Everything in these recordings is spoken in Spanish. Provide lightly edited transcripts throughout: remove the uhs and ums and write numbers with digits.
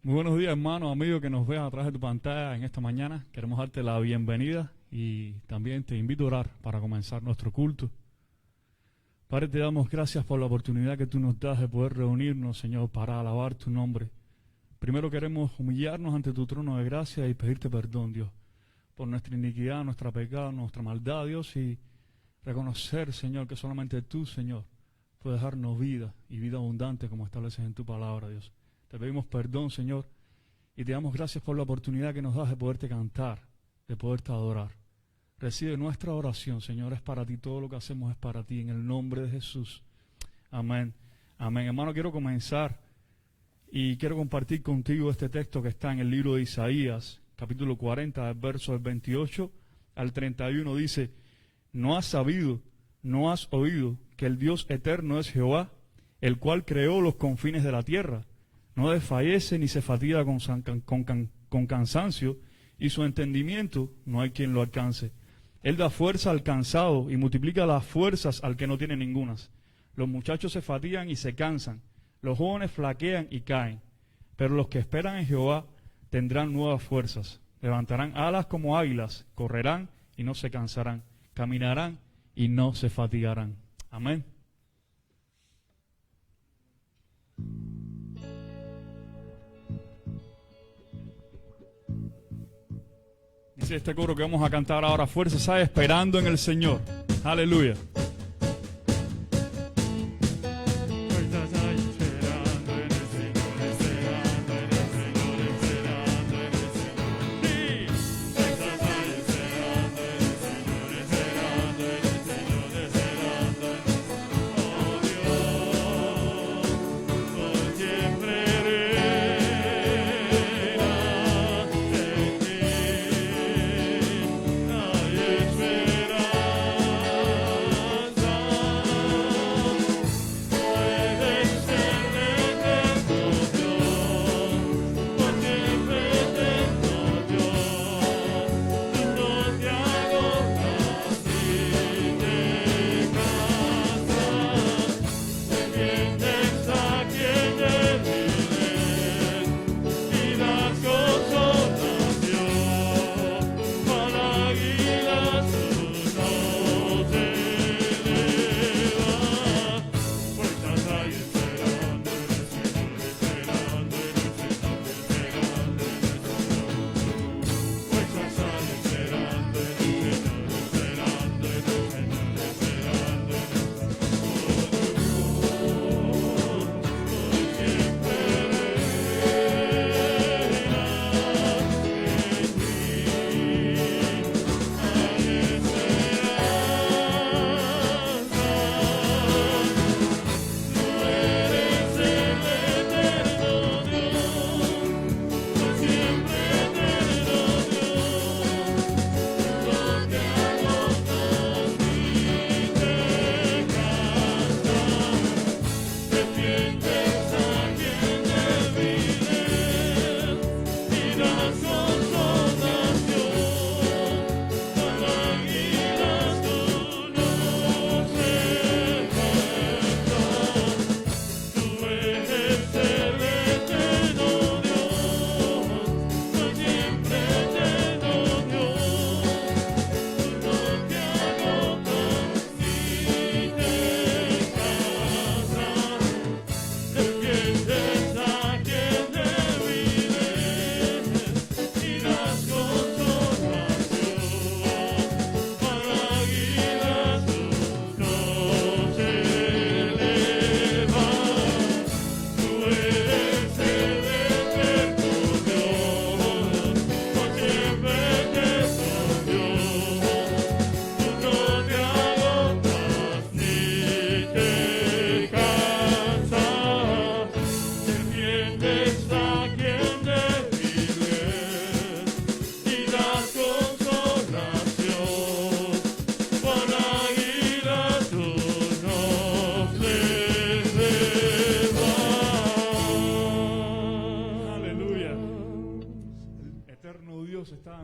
Muy buenos días, hermanos, amigos que nos vean a través de tu pantalla en esta mañana. Queremos darte la bienvenida y también te invito a orar para comenzar nuestro culto. Padre, te damos gracias por la oportunidad que tú nos das de poder reunirnos, Señor, para alabar tu nombre. Primero queremos humillarnos ante tu trono de gracia y pedirte perdón, Dios, por nuestra iniquidad, nuestra pecado, nuestra maldad, Dios, y reconocer, Señor, que solamente tú, Señor, puedes darnos vida y vida abundante como estableces en tu palabra, Dios. Te pedimos perdón, Señor, y te damos gracias por la oportunidad que nos das de poderte cantar, de poderte adorar. Recibe nuestra oración, Señor, es para ti, todo lo que hacemos es para ti, en el nombre de Jesús. Amén. Amén. Hermano, quiero comenzar y quiero compartir contigo este texto que está en el libro de Isaías, capítulo 40, el verso del 28 al 31, dice: ¿No has sabido, no has oído que el Dios eterno es Jehová, el cual creó los confines de la tierra? No desfallece ni se fatiga con cansancio, y su entendimiento no hay quien lo alcance. Él da fuerza al cansado y multiplica las fuerzas al que no tiene ningunas. Los muchachos se fatigan y se cansan, los jóvenes flaquean y caen, pero los que esperan en Jehová tendrán nuevas fuerzas. Levantarán alas como águilas, correrán y no se cansarán, caminarán y no se fatigarán. Amén. Dice este coro que vamos a cantar ahora: fuerza, ¿sabe? Esperando en el Señor. Aleluya.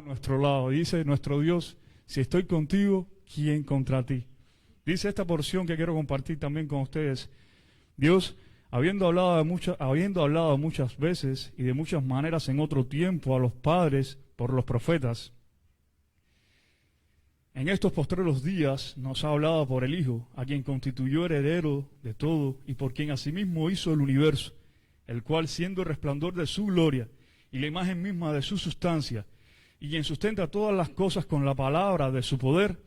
Nuestro lado. Dice nuestro Dios: si estoy contigo, ¿quién contra ti? Dice esta porción que quiero compartir también con ustedes: Dios habiendo hablado muchas veces y de muchas maneras en otro tiempo a los padres por los profetas, en estos postreros días nos ha hablado por el Hijo, a quien constituyó heredero de todo y por quien asimismo hizo el universo, el cual, siendo el resplandor de su gloria y la imagen misma de su sustancia, y quien sustenta todas las cosas con la palabra de su poder,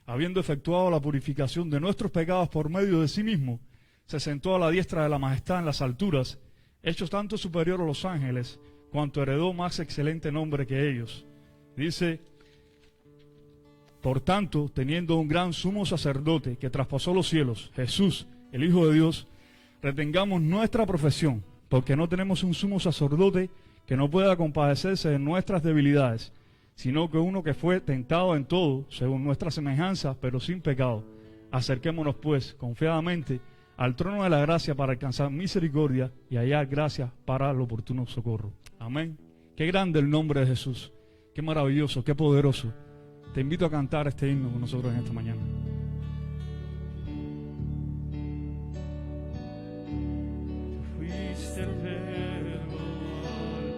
habiendo efectuado la purificación de nuestros pecados por medio de sí mismo, se sentó a la diestra de la majestad en las alturas, hecho tanto superior a los ángeles, cuanto heredó más excelente nombre que ellos. Dice: por tanto, teniendo un gran sumo sacerdote que traspasó los cielos, Jesús, el Hijo de Dios, retengamos nuestra profesión, porque no tenemos un sumo sacerdote que no pueda compadecerse de nuestras debilidades, sino que uno que fue tentado en todo, según nuestra semejanza, pero sin pecado. Acerquémonos, pues, confiadamente al trono de la gracia para alcanzar misericordia y hallar gracia para el oportuno socorro. Amén. Qué grande el nombre de Jesús. Qué maravilloso, qué poderoso. Te invito a cantar este himno con nosotros en esta mañana. Fuiste el verbo al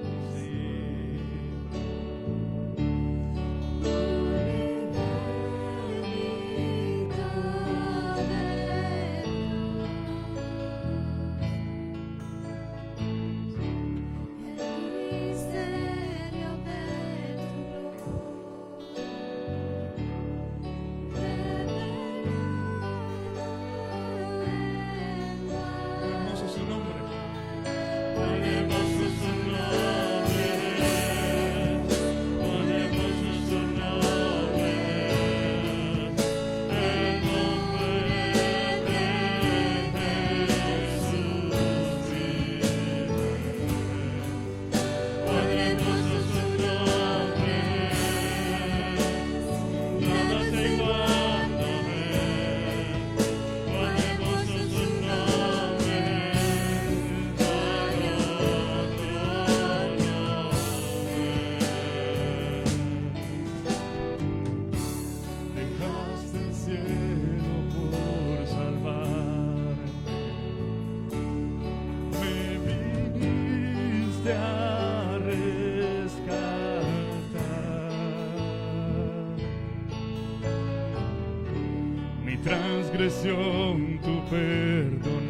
transgresión tú perdonaste,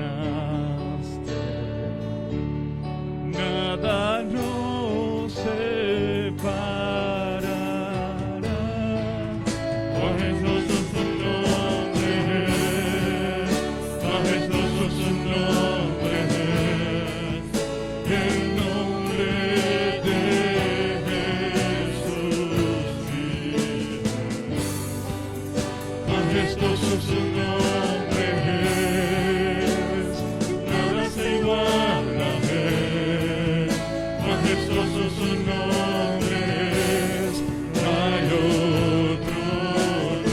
nada nos separará. Majestuoso su nombre, majestuoso su nombre, el nombre de Jesús vive. Majestuoso su nombre es, nada se iguala a él. Majestuoso su nombre es, no hay otro nombre.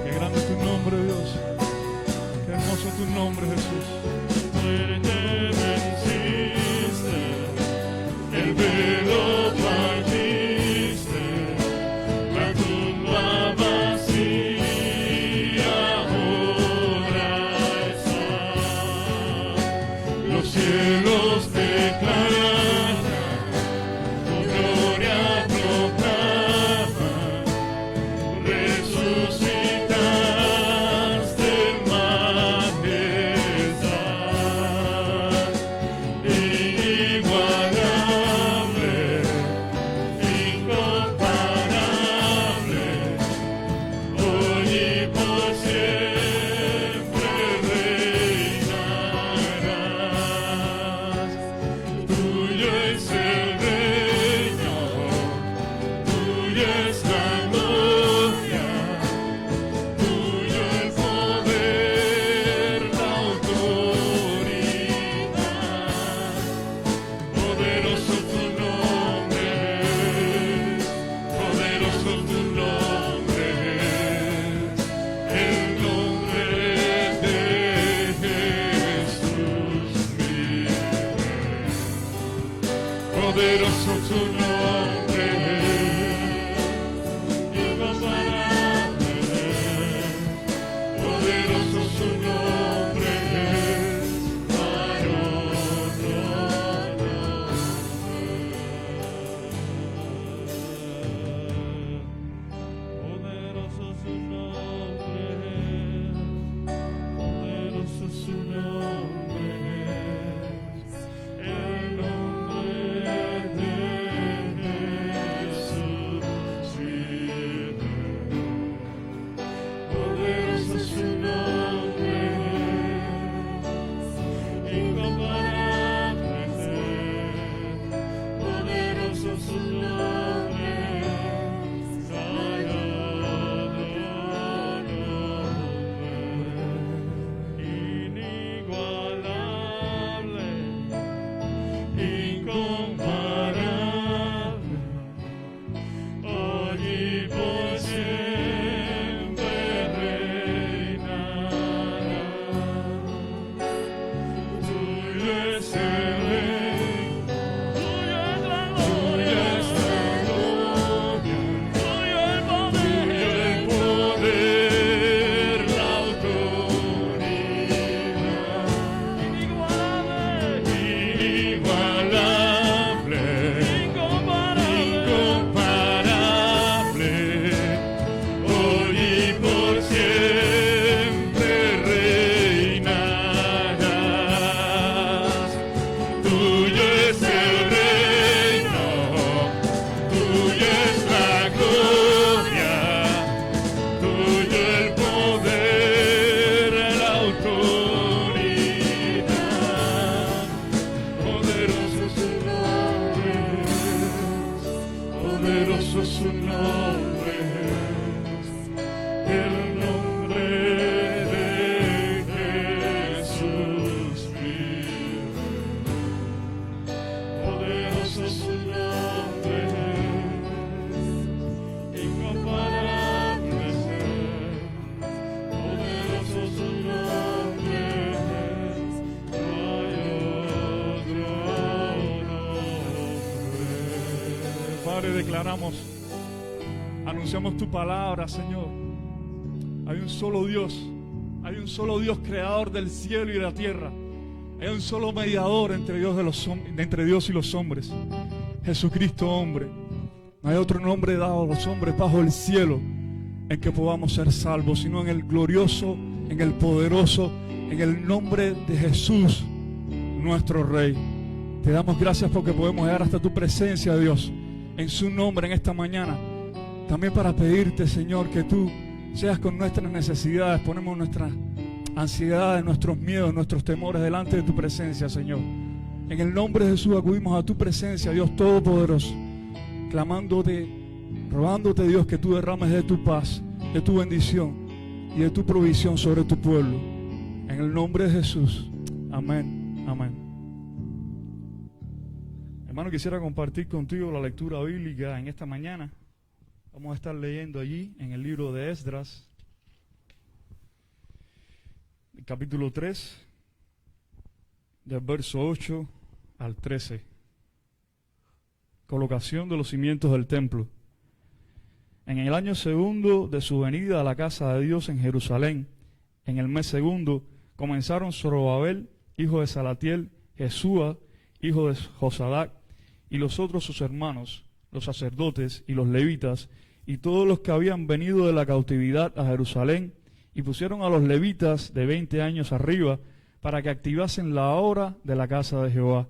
Qué grande es tu nombre, Dios. Qué hermoso es tu nombre, Jesús. Muerte venciste, el velo partiste, la tumba vacía ahora está. Los cielos declaran, tu gloria proclaman, resucitaste en majestad, inigualable. Declaramos, anunciamos tu palabra, Señor. Hay un solo Dios, hay un solo Dios creador del cielo y de la tierra. Hay un solo mediador entre Dios y los hombres, Jesucristo hombre. No hay otro nombre dado a los hombres bajo el cielo en que podamos ser salvos, sino en el glorioso, en el poderoso, en el nombre de Jesús, nuestro Rey. Te damos gracias porque podemos llegar hasta tu presencia, Dios, en su nombre en esta mañana. También para pedirte, Señor, que tú seas con nuestras necesidades. Ponemos nuestras ansiedades, nuestros miedos, nuestros temores delante de tu presencia, Señor. En el nombre de Jesús acudimos a tu presencia, Dios Todopoderoso, clamándote, rogándote, Dios, que tú derrames de tu paz, de tu bendición y de tu provisión sobre tu pueblo. En el nombre de Jesús. Amén. Amén. Hermano, quisiera compartir contigo la lectura bíblica en esta mañana. Vamos a estar leyendo allí en el libro de Esdras, el capítulo 3, del verso 8 al 13. Colocación de los cimientos del templo. En el año segundo de su venida a la casa de Dios en Jerusalén, en el mes segundo, comenzaron Zorobabel, hijo de Salatiel, Jesúa, hijo de Josadac, y los otros sus hermanos, los sacerdotes y los levitas, y todos los que habían venido de la cautividad a Jerusalén, y pusieron a los levitas de 20 años arriba, para que activasen la obra de la casa de Jehová.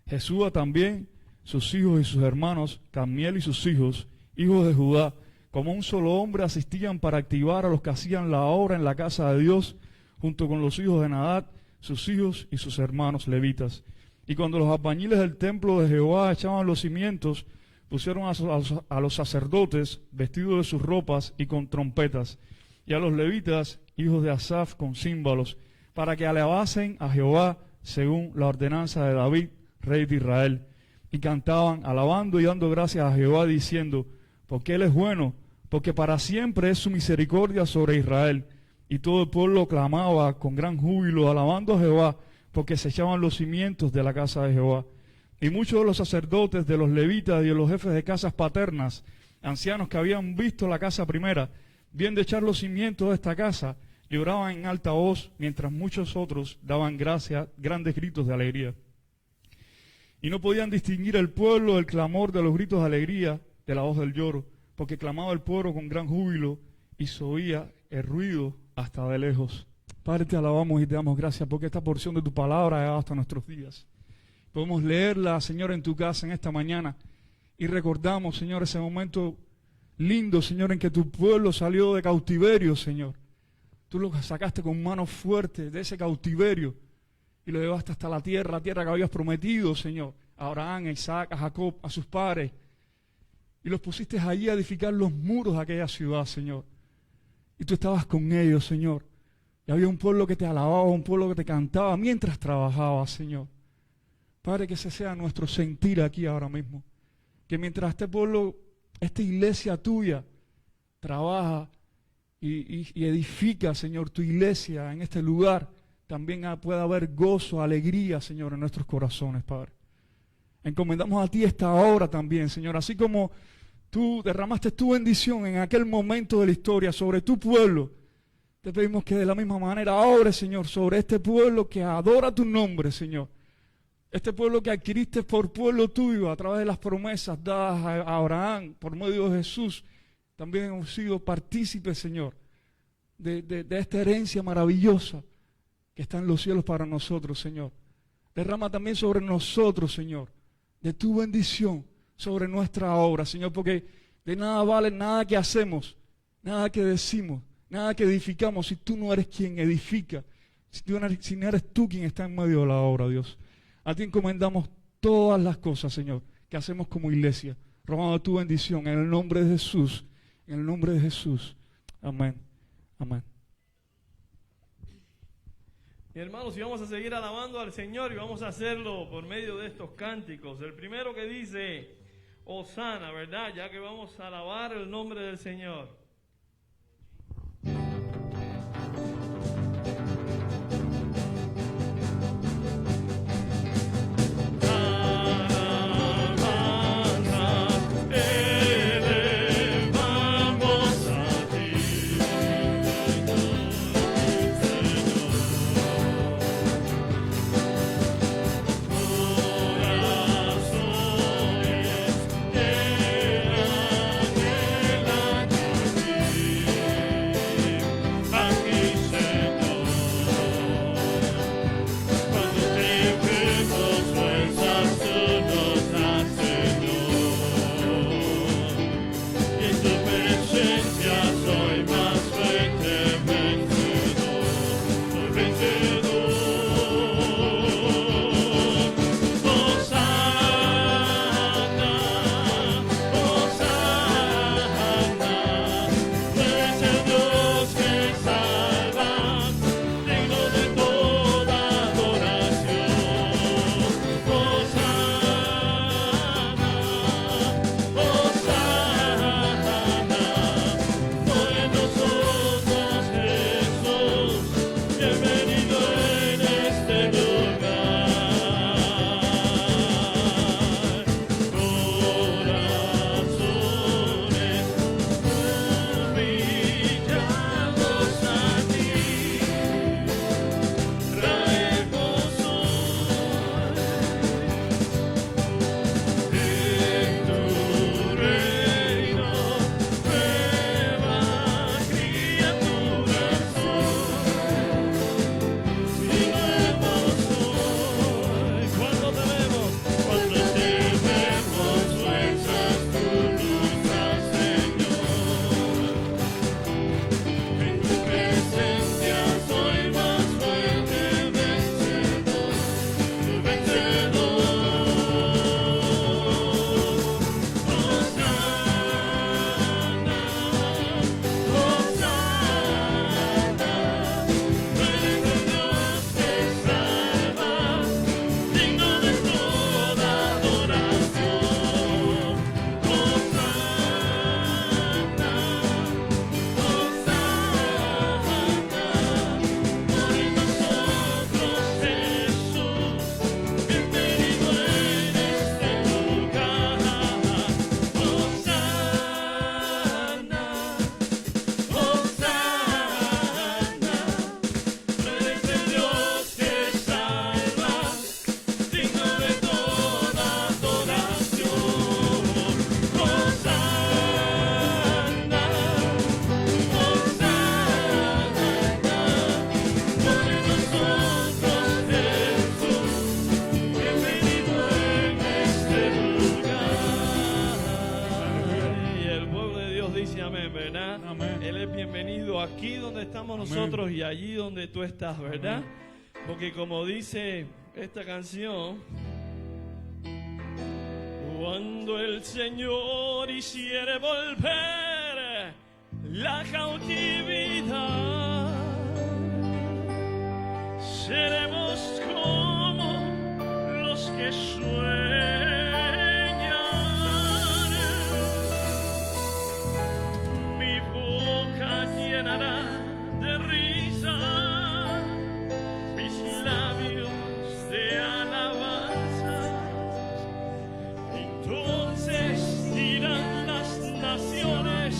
Jesúa también, sus hijos y sus hermanos, Camiel y sus hijos, hijos de Judá, como un solo hombre asistían para activar a los que hacían la obra en la casa de Dios, junto con los hijos de Nadab, sus hijos y sus hermanos levitas. Y cuando los albañiles del templo de Jehová echaban los cimientos, pusieron a los sacerdotes vestidos de sus ropas y con trompetas, y a los levitas, hijos de Asaf, con címbalos, para que alabasen a Jehová según la ordenanza de David, rey de Israel. Y cantaban, alabando y dando gracias a Jehová, diciendo, porque Él es bueno, porque para siempre es su misericordia sobre Israel. Y todo el pueblo clamaba con gran júbilo, alabando a Jehová, porque se echaban los cimientos de la casa de Jehová. Y muchos de los sacerdotes, de los levitas y de los jefes de casas paternas, ancianos que habían visto la casa primera, viendo echar los cimientos de esta casa, lloraban en alta voz, mientras muchos otros daban gracias, grandes gritos de alegría. Y no podían distinguir el pueblo del clamor de los gritos de alegría de la voz del lloro, porque clamaba el pueblo con gran júbilo y se oía el ruido hasta de lejos. Padre, te alabamos y te damos gracias porque esta porción de tu palabra ha llegado hasta nuestros días. Podemos leerla, Señor, en tu casa en esta mañana y recordamos, Señor, ese momento lindo, Señor, en que tu pueblo salió de cautiverio, Señor. Tú lo sacaste con manos fuertes de ese cautiverio y lo llevaste hasta la tierra que habías prometido, Señor, a Abraham, a Isaac, a Jacob, a sus padres. Y los pusiste allí a edificar los muros de aquella ciudad, Señor. Y tú estabas con ellos, Señor. Y había un pueblo que te alababa, un pueblo que te cantaba mientras trabajabas, Señor. Padre, que ese sea nuestro sentir aquí ahora mismo. Que mientras este pueblo, esta iglesia tuya, trabaja y edifica, Señor, tu iglesia en este lugar, también pueda haber gozo, alegría, Señor, en nuestros corazones, Padre. Encomendamos a ti esta hora también, Señor, así como tú derramaste tu bendición en aquel momento de la historia sobre tu pueblo. Te pedimos que de la misma manera obres, Señor, sobre este pueblo que adora tu nombre, Señor. Este pueblo que adquiriste por pueblo tuyo a través de las promesas dadas a Abraham por medio de Jesús. También hemos sido partícipes, Señor, de esta herencia maravillosa que está en los cielos para nosotros, Señor. Derrama también sobre nosotros, Señor, de tu bendición sobre nuestra obra, Señor, porque de nada vale nada que hacemos, nada que decimos, nada que edificamos si tú no eres quien edifica, si no eres tú quien está en medio de la obra, Dios. A ti encomendamos todas las cosas, Señor, que hacemos como iglesia, rogando tu bendición en el nombre de Jesús, en el nombre de Jesús. Amén. Amén. Y hermanos, y vamos a seguir alabando al Señor y vamos a hacerlo por medio de estos cánticos. El primero que dice, Hosana, ¿verdad? Ya que vamos a alabar el nombre del Señor. Amén. Él es bienvenido aquí donde estamos nosotros y allí donde tú estás, ¿verdad? Porque como dice esta canción, cuando el Señor hiciere volver la cautividad, seremos como los que sueñan. Mi boca llenará de risa, mis labios de alabanza. Entonces dirán las naciones,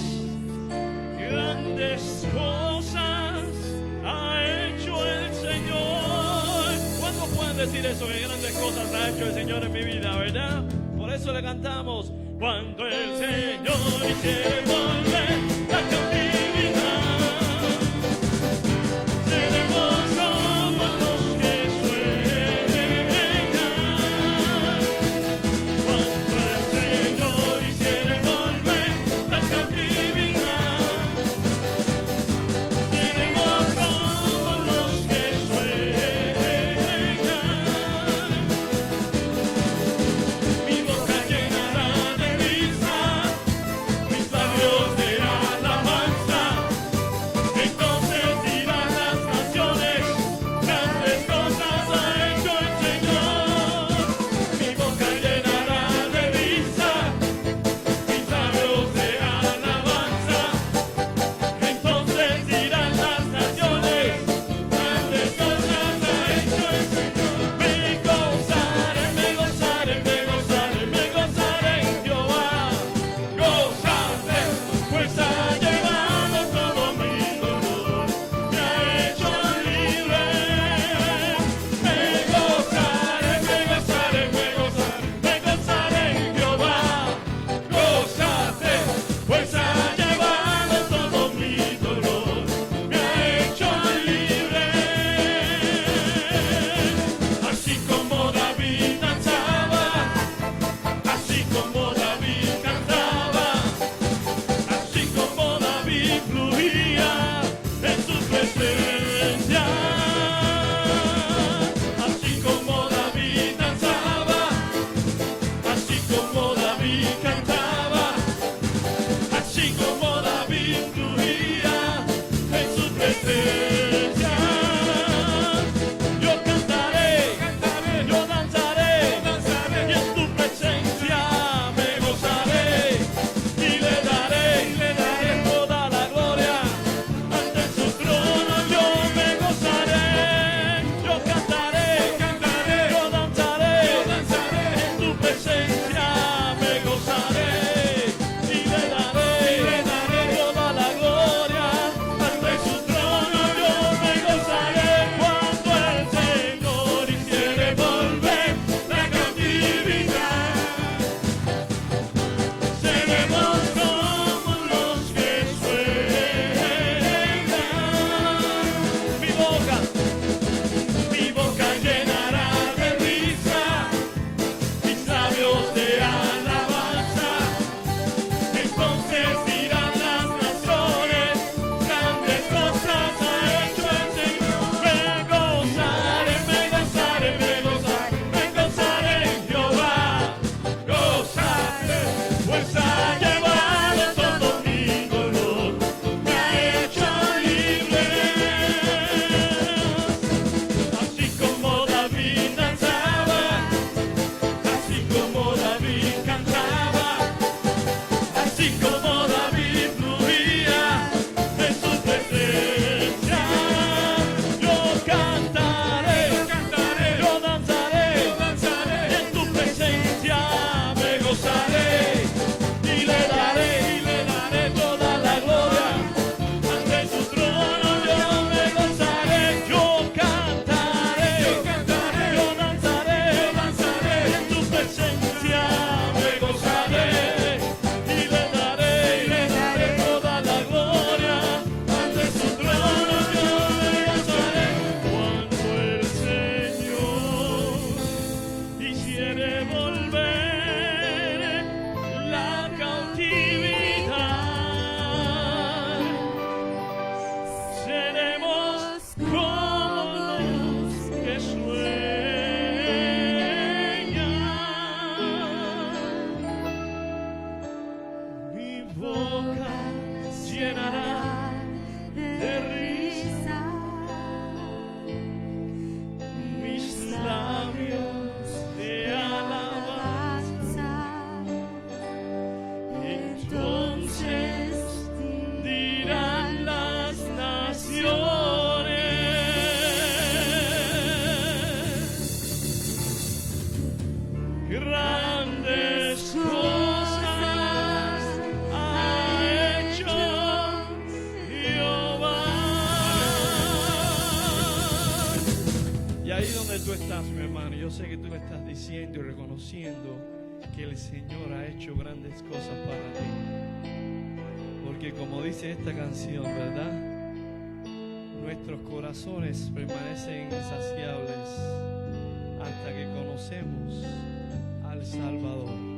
grandes cosas ha hecho el Señor. ¿Cuántos pueden decir eso? Que grandes cosas ha hecho el Señor en mi vida, ¿verdad? Por eso le cantamos. Cuando el Señor hiciere volver la cautividad, seremos como los que sueñan. Cuando el Señor hiciere volver la cautividad, seremos como los que sueñan. Mi boca llenará de risa, mis labios de alabanza. estás, mi hermano, yo sé que tú le estás diciendo y reconociendo que el Señor ha hecho grandes cosas para ti. Porque como dice esta canción, ¿verdad? Nuestros corazones permanecen insaciables hasta que conocemos al Salvador.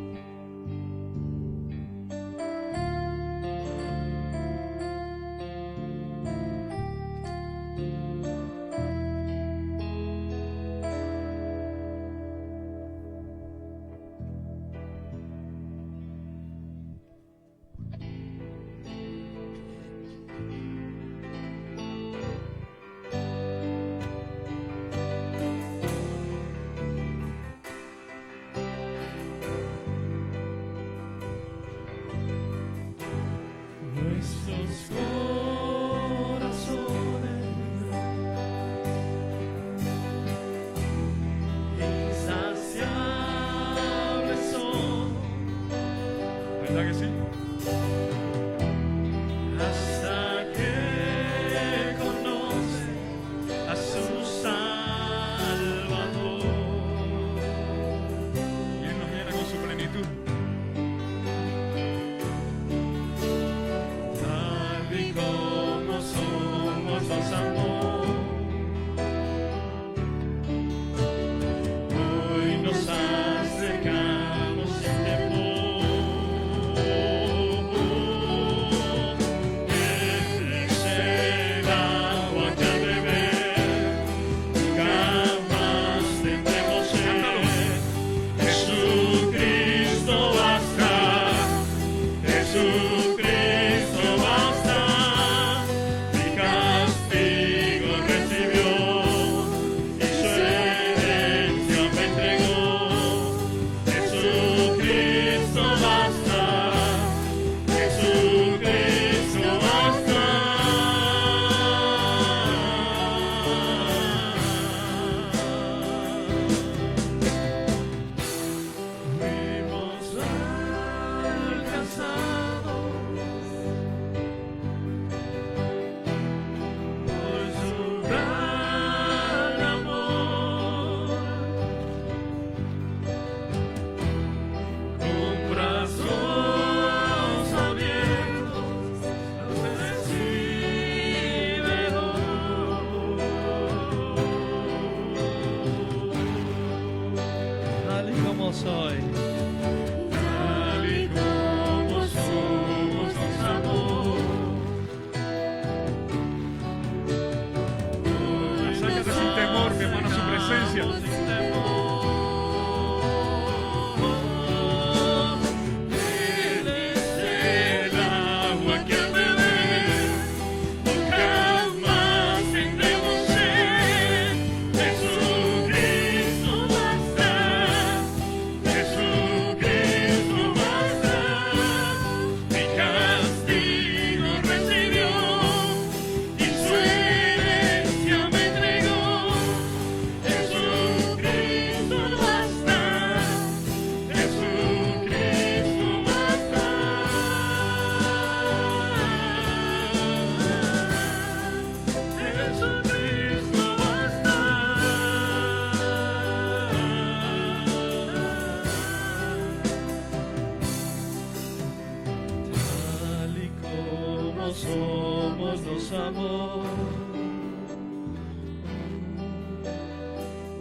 Somos los amor.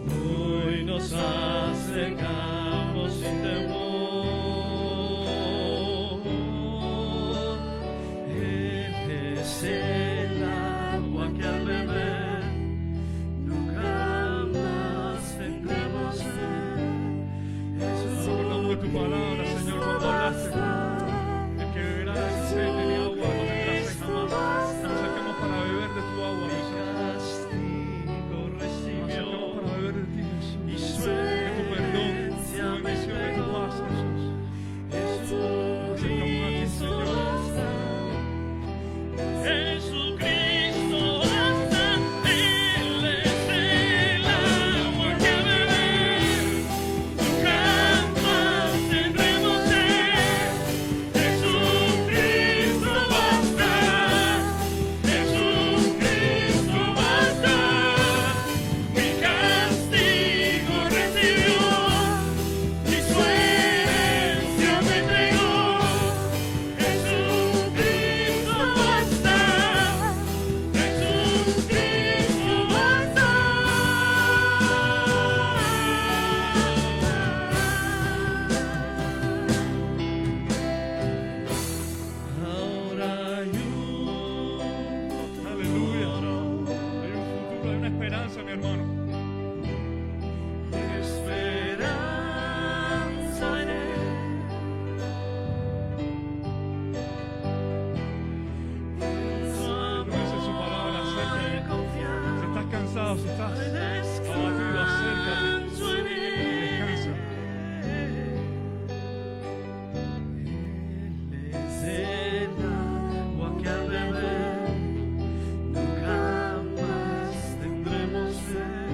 Hoy nos acercamos sin temor. Es el agua que al beber nunca más tendremos sed. Recordamos de tu palabra, Señor, cuando hablaste. El que beberá de ese sed de mi agua no tendrá sed jamás. Nos acercamos para beber de tu agua, mi Señor. Nos acercamos para beber de ti, Jesús. cansado, si estás abatido, acércate. Descansa. Es el agua que al beber nunca más tendremos sed.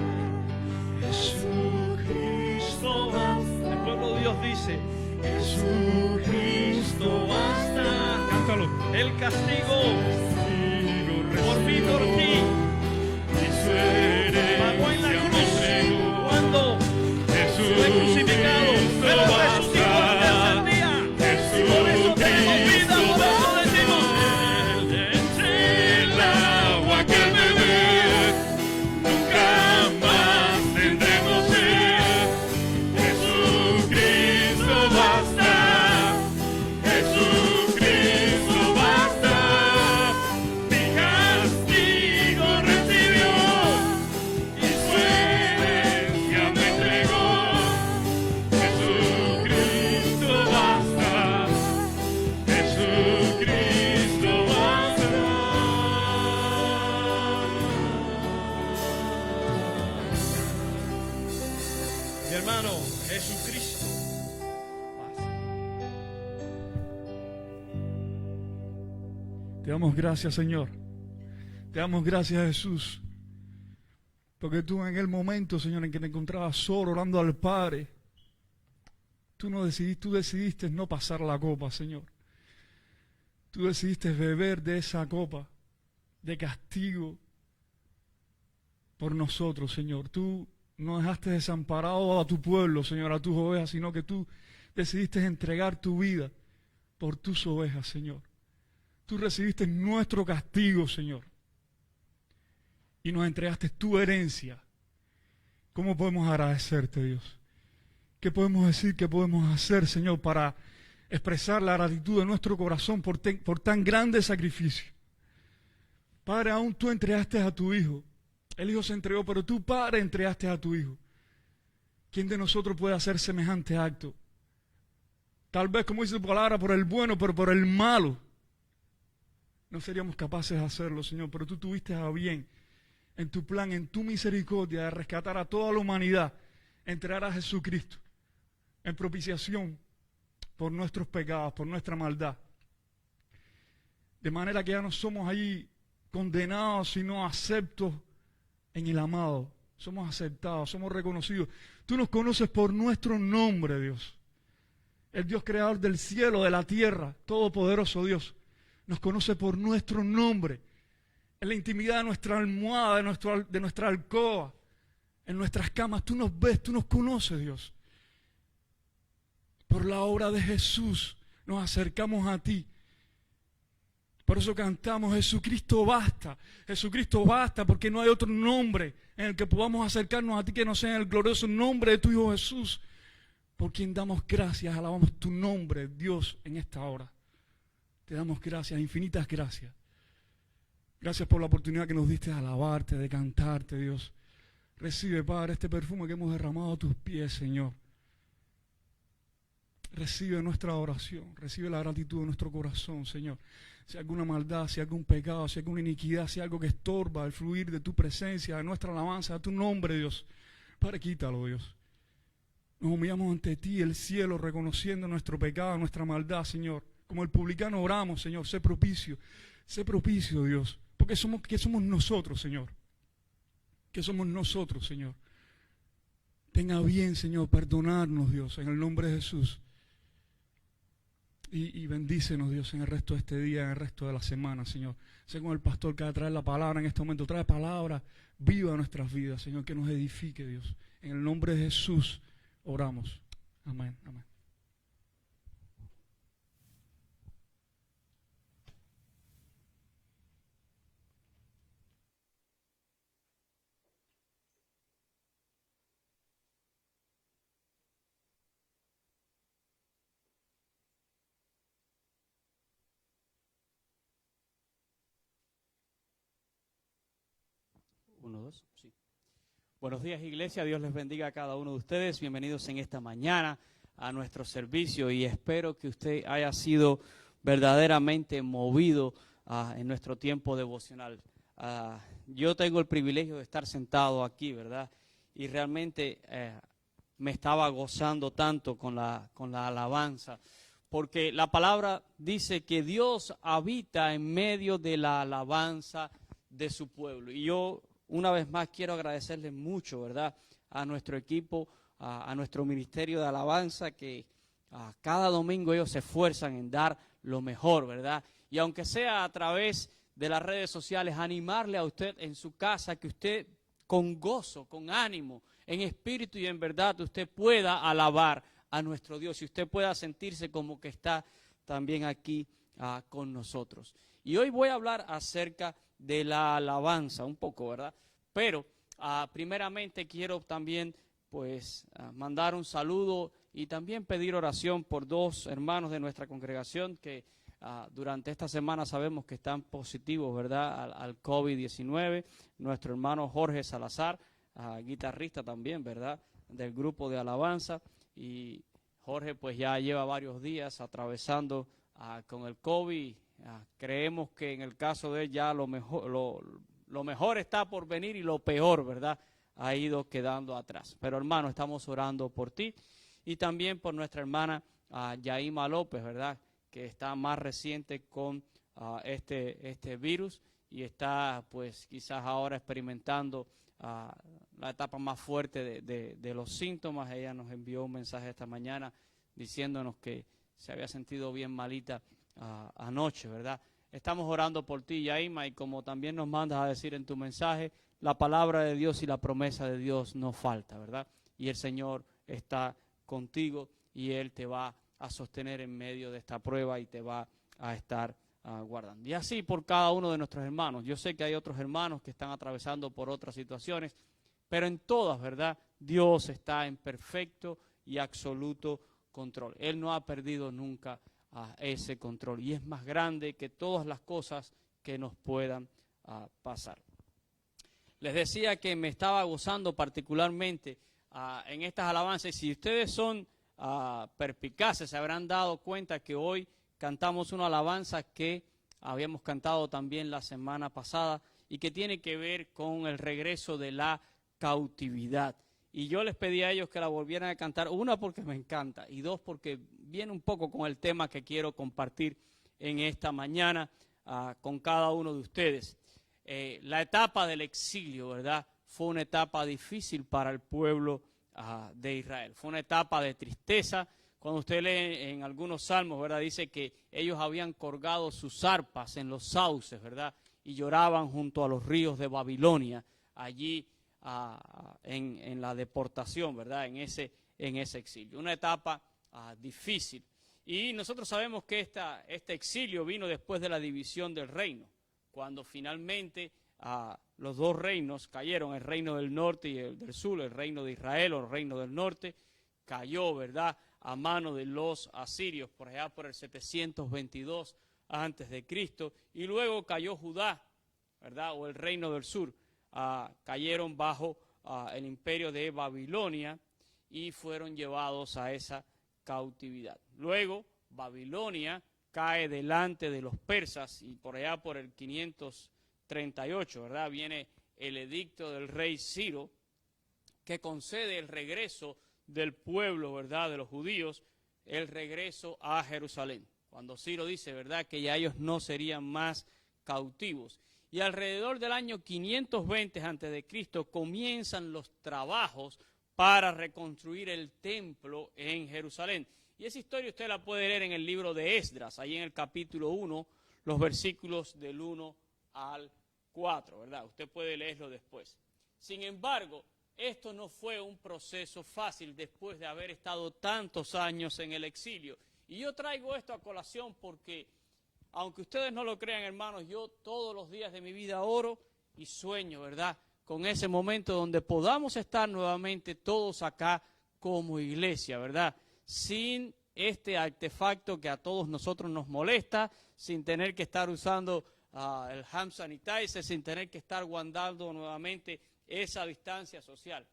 Jesucristo basta. El pueblo de Dios dice: Jesucristo basta. Cántalo. El castigo por mí, por ti, pagó en la cruz cuando fue crucificado, pero resucitó al tercer día. Y por eso tenemos vida, por eso decimos: Él es el agua que al beber nunca más tendremos sed. Jesucristo basta, Jesucristo basta. Mi castigo recibió y su herencia me entregó. Jesucristo basta, Jesucristo basta. Mi hermano, Jesucristo basta. Te damos gracias, Señor. Te damos gracias, Jesús. Porque tú en el momento, Señor, en que te encontrabas solo orando al Padre, tú decidiste no pasar la copa, Señor. Tú decidiste beber de esa copa de castigo por nosotros, Señor. Tú no dejaste desamparado a tu pueblo, Señor, a tus ovejas, sino que tú decidiste entregar tu vida por tus ovejas, Señor. Tú recibiste nuestro castigo, Señor, y nos entregaste tu herencia. ¿Cómo podemos agradecerte, Dios? ¿Qué podemos decir, qué podemos hacer, Señor, para expresar la gratitud de nuestro corazón por tan grande sacrificio? Padre, aún tú entregaste a tu Hijo. El Hijo se entregó, pero tú, Padre, entregaste a tu Hijo. ¿Quién de nosotros puede hacer semejante acto? Tal vez, como dice tu palabra, por el bueno, pero por el malo no seríamos capaces de hacerlo, Señor. Pero tú tuviste a bien, en tu plan, en tu misericordia, de rescatar a toda la humanidad, entregar a Jesucristo en propiciación por nuestros pecados, por nuestra maldad. De manera que ya no somos ahí condenados, sino aceptos en el amado. Somos aceptados, somos reconocidos. Tú nos conoces por nuestro nombre, Dios. El Dios creador del cielo, de la tierra, todopoderoso Dios, nos conoce por nuestro nombre. En la intimidad de nuestra almohada, de nuestra alcoba, en nuestras camas. Tú nos ves, tú nos conoces, Dios. Por la obra de Jesús nos acercamos a ti. Por eso cantamos: Jesucristo basta. Jesucristo basta, porque no hay otro nombre en el que podamos acercarnos a ti que no sea en el glorioso nombre de tu Hijo Jesús, por quien damos gracias, alabamos tu nombre, Dios, en esta hora. Te damos gracias, infinitas gracias. Gracias por la oportunidad que nos diste de alabarte, de cantarte, Dios. Recibe, Padre, este perfume que hemos derramado a tus pies, Señor. Recibe nuestra oración, recibe la gratitud de nuestro corazón, Señor. Si hay alguna maldad, si hay algún pecado, si hay alguna iniquidad, si hay algo que estorba el fluir de tu presencia, de nuestra alabanza, de tu nombre, Dios. Padre, quítalo, Dios. Nos humillamos ante ti, el cielo, reconociendo nuestro pecado, nuestra maldad, Señor. Como el publicano oramos, Señor, sé propicio, Dios. Porque ¿qué somos nosotros, Señor? ¿Qué somos nosotros, Señor? Tenga bien, Señor, perdonarnos, Dios, en el nombre de Jesús. Y bendícenos, Dios, en el resto de este día, en el resto de la semana, Señor. Sé con el pastor que va a traer la palabra en este momento. Trae palabra viva a nuestras vidas, Señor, que nos edifique, Dios. En el nombre de Jesús oramos. Amén, amén. Uno, dos, sí. Buenos días, iglesia. Dios les bendiga a cada uno de ustedes. Bienvenidos en esta mañana a nuestro servicio y espero que usted haya sido verdaderamente movido en nuestro tiempo devocional. yo tengo el privilegio de estar sentado aquí, ¿verdad? Y realmente me estaba gozando tanto con la alabanza, porque la palabra dice que Dios habita en medio de la alabanza de su pueblo. Y yo una vez más quiero agradecerle mucho, ¿verdad?, a nuestro equipo, a nuestro ministerio de alabanza, que cada domingo ellos se esfuerzan en dar lo mejor, ¿verdad? Y aunque sea a través de las redes sociales, animarle a usted en su casa, que usted con gozo, con ánimo, en espíritu y en verdad, usted pueda alabar a nuestro Dios y usted pueda sentirse como que está también aquí con nosotros. Y hoy voy a hablar acerca de la alabanza un poco, ¿verdad? Pero primeramente quiero también pues mandar un saludo y también pedir oración por dos hermanos de nuestra congregación que durante esta semana sabemos que están positivos, ¿verdad?, al COVID-19. Nuestro hermano Jorge Salazar, guitarrista también, ¿verdad?, del grupo de alabanza. Y Jorge pues ya lleva varios días atravesando con el COVID. Creemos que en el caso de él ya lo mejor está por venir y lo peor, ¿verdad?, ha ido quedando atrás. Pero hermano, estamos orando por ti y también por nuestra hermana Yaima López, ¿verdad?, que está más reciente con este virus y está pues quizás ahora experimentando la etapa más fuerte de los síntomas. Ella nos envió un mensaje esta mañana diciéndonos que se había sentido bien malita anoche, ¿verdad? Estamos orando por ti, Yaima, y como también nos mandas a decir en tu mensaje, la palabra de Dios y la promesa de Dios no falta, ¿verdad? Y el Señor está contigo y Él te va a sostener en medio de esta prueba y te va a estar guardando. Y así por cada uno de nuestros hermanos. Yo sé que hay otros hermanos que están atravesando por otras situaciones, pero en todas, ¿verdad?, Dios está en perfecto y absoluto control. Él no ha perdido nunca ese control y es más grande que todas las cosas que nos puedan pasar. Les decía que me estaba gozando particularmente en estas alabanzas. Si ustedes son perspicaces, se habrán dado cuenta que hoy cantamos una alabanza que habíamos cantado también la semana pasada y que tiene que ver con el regreso de la cautividad. Y yo les pedí a ellos que la volvieran a cantar, una porque me encanta y dos porque viene un poco con el tema que quiero compartir en esta mañana con cada uno de ustedes. La etapa del exilio, ¿verdad?, fue una etapa difícil para el pueblo de Israel. Fue una etapa de tristeza. Cuando usted lee en algunos salmos, ¿verdad?, dice que ellos habían colgado sus arpas en los sauces, ¿verdad?, y lloraban junto a los ríos de Babilonia, allí en la deportación, ¿verdad?, en ese exilio. Una etapa difícil. Y nosotros sabemos que este exilio vino después de la división del reino, cuando finalmente los dos reinos cayeron, el reino del norte y el del sur, el reino de Israel o el reino del norte, cayó, ¿verdad?, a mano de los asirios, por allá por el 722 antes de Cristo, y luego cayó Judá, ¿verdad?, o el reino del sur, cayeron bajo el imperio de Babilonia y fueron llevados a esa cautividad. Luego Babilonia cae delante de los persas y por allá por el 538, ¿verdad?, viene el edicto del rey Ciro que concede el regreso del pueblo, ¿verdad?, de los judíos, el regreso a Jerusalén. Cuando Ciro dice, ¿verdad?, que ya ellos no serían más cautivos. Y alrededor del año 520 a.C. comienzan los trabajos para reconstruir el templo en Jerusalén. Y esa historia usted la puede leer en el libro de Esdras, ahí en el capítulo 1, los versículos del 1 al 4, ¿verdad? Usted puede leerlo después. Sin embargo, esto no fue un proceso fácil después de haber estado tantos años en el exilio. Y yo traigo esto a colación porque, aunque ustedes no lo crean, hermanos, yo todos los días de mi vida oro y sueño, ¿verdad?, con ese momento donde podamos estar nuevamente todos acá como iglesia, ¿verdad?, sin este artefacto que a todos nosotros nos molesta, sin tener que estar usando el hand sanitizer, sin tener que estar guardando nuevamente esa distancia social.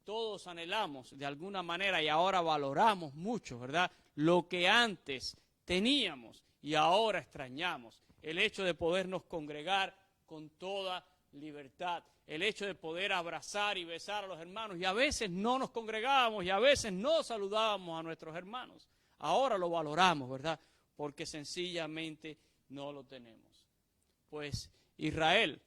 Todos anhelamos de alguna manera y ahora valoramos mucho, ¿verdad?, lo que antes teníamos y ahora extrañamos. El hecho de podernos congregar con toda libertad. El hecho de poder abrazar y besar a los hermanos, y a veces no nos congregábamos y a veces no saludábamos a nuestros hermanos. Ahora lo valoramos, ¿verdad? Porque sencillamente no lo tenemos. Pues Israel,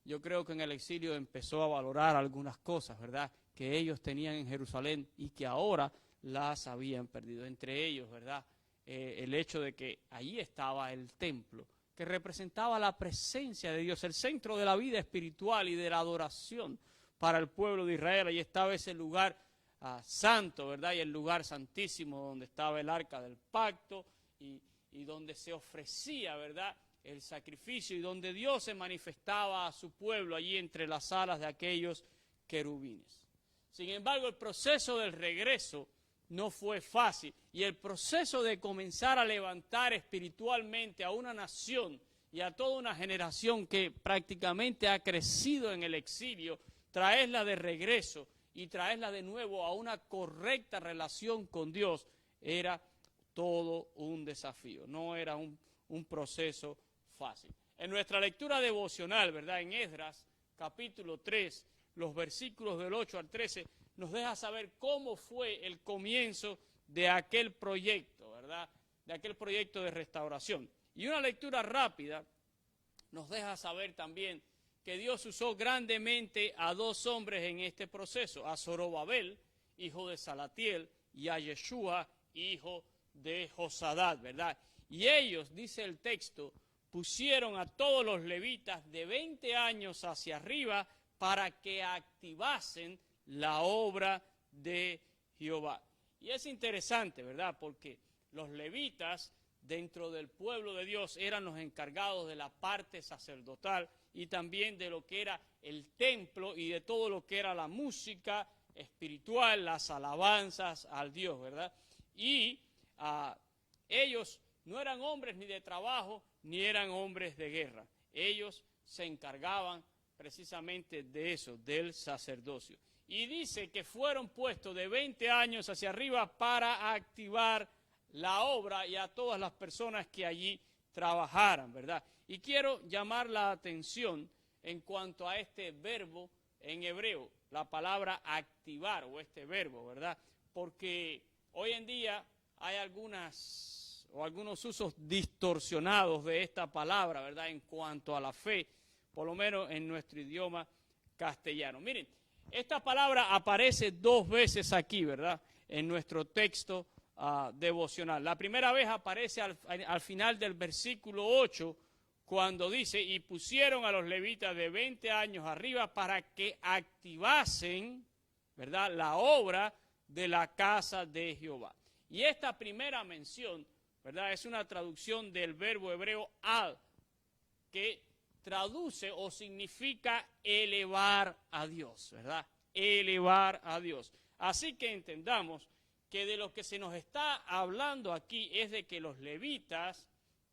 yo creo que en el exilio empezó a valorar algunas cosas, ¿verdad?, que ellos tenían en Jerusalén y que ahora las habían perdido. Entre ellos, ¿verdad?, el hecho de que allí estaba el templo, que representaba la presencia de Dios, el centro de la vida espiritual y de la adoración para el pueblo de Israel. Allí estaba ese lugar santo, ¿verdad?, y el lugar santísimo donde estaba el arca del pacto y donde se ofrecía, ¿verdad?, el sacrificio y donde Dios se manifestaba a su pueblo allí entre las alas de aquellos querubines. Sin embargo, el proceso del regreso no fue fácil y el proceso de comenzar a levantar espiritualmente a una nación y a toda una generación que prácticamente ha crecido en el exilio, traerla de regreso y traerla de nuevo a una correcta relación con Dios, era todo un desafío, no era un proceso fácil. En nuestra lectura devocional, ¿verdad?, en Esdras, capítulo 3, los versículos del 8 al 13, nos deja saber cómo fue el comienzo de aquel proyecto, ¿verdad?, de aquel proyecto de restauración. Y una lectura rápida nos deja saber también que Dios usó grandemente a dos hombres en este proceso, a Zorobabel, hijo de Salatiel, y a Yeshua, hijo de Josadad, ¿verdad? Y ellos, dice el texto, pusieron a todos los levitas de 20 años hacia arriba para que activasen la obra de Jehová. Y es interesante, ¿verdad?, porque los levitas dentro del pueblo de Dios eran los encargados de la parte sacerdotal y también de lo que era el templo y de todo lo que era la música espiritual, las alabanzas al Dios, ¿verdad? Y ellos no eran hombres ni de trabajo, ni eran hombres de guerra. Ellos se encargaban precisamente de eso, del sacerdocio. Y dice que fueron puestos de 20 años hacia arriba para activar la obra y a todas las personas que allí trabajaran, ¿verdad? Y quiero llamar la atención en cuanto a este verbo en hebreo, la palabra activar o este verbo, ¿verdad? Porque hoy en día hay algunos usos distorsionados de esta palabra, ¿verdad?, en cuanto a la fe, por lo menos en nuestro idioma castellano. Miren, esta palabra aparece dos veces aquí, ¿verdad?, en nuestro texto devocional. La primera vez aparece al final del versículo 8, cuando dice, y pusieron a los levitas de 20 años arriba para que activasen, ¿verdad?, la obra de la casa de Jehová. Y esta primera mención, ¿verdad?, es una traducción del verbo hebreo al, que traduce o significa elevar a Dios, ¿verdad? Elevar a Dios. Así que entendamos que de lo que se nos está hablando aquí es de que los levitas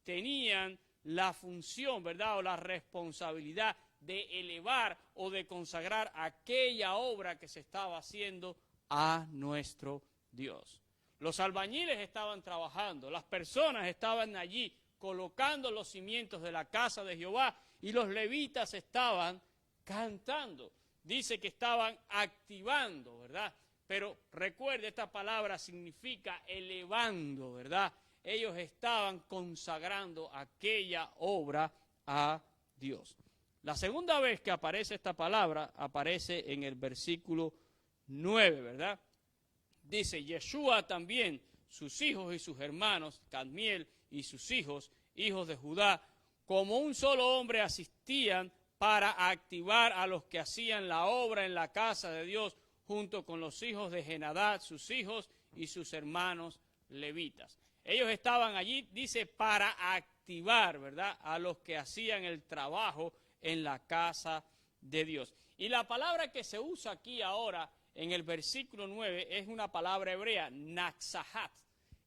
tenían la función, ¿verdad?, o la responsabilidad de elevar o de consagrar aquella obra que se estaba haciendo a nuestro Dios. Los albañiles estaban trabajando, las personas estaban allí colocando los cimientos de la casa de Jehová y los levitas estaban cantando. Dice que estaban activando, ¿verdad? Pero recuerde, esta palabra significa elevando, ¿verdad? Ellos estaban consagrando aquella obra a Dios. La segunda vez que aparece esta palabra aparece en el versículo 9, ¿verdad? Dice, Yeshua también, sus hijos y sus hermanos, Cadmiel y sus hijos, hijos de Judá, como un solo hombre asistían para activar a los que hacían la obra en la casa de Dios, junto con los hijos de Henadad, sus hijos y sus hermanos levitas. Ellos estaban allí, dice, para activar, ¿verdad?, a los que hacían el trabajo en la casa de Dios. Y la palabra que se usa aquí ahora en el versículo 9 es una palabra hebrea, naxahat,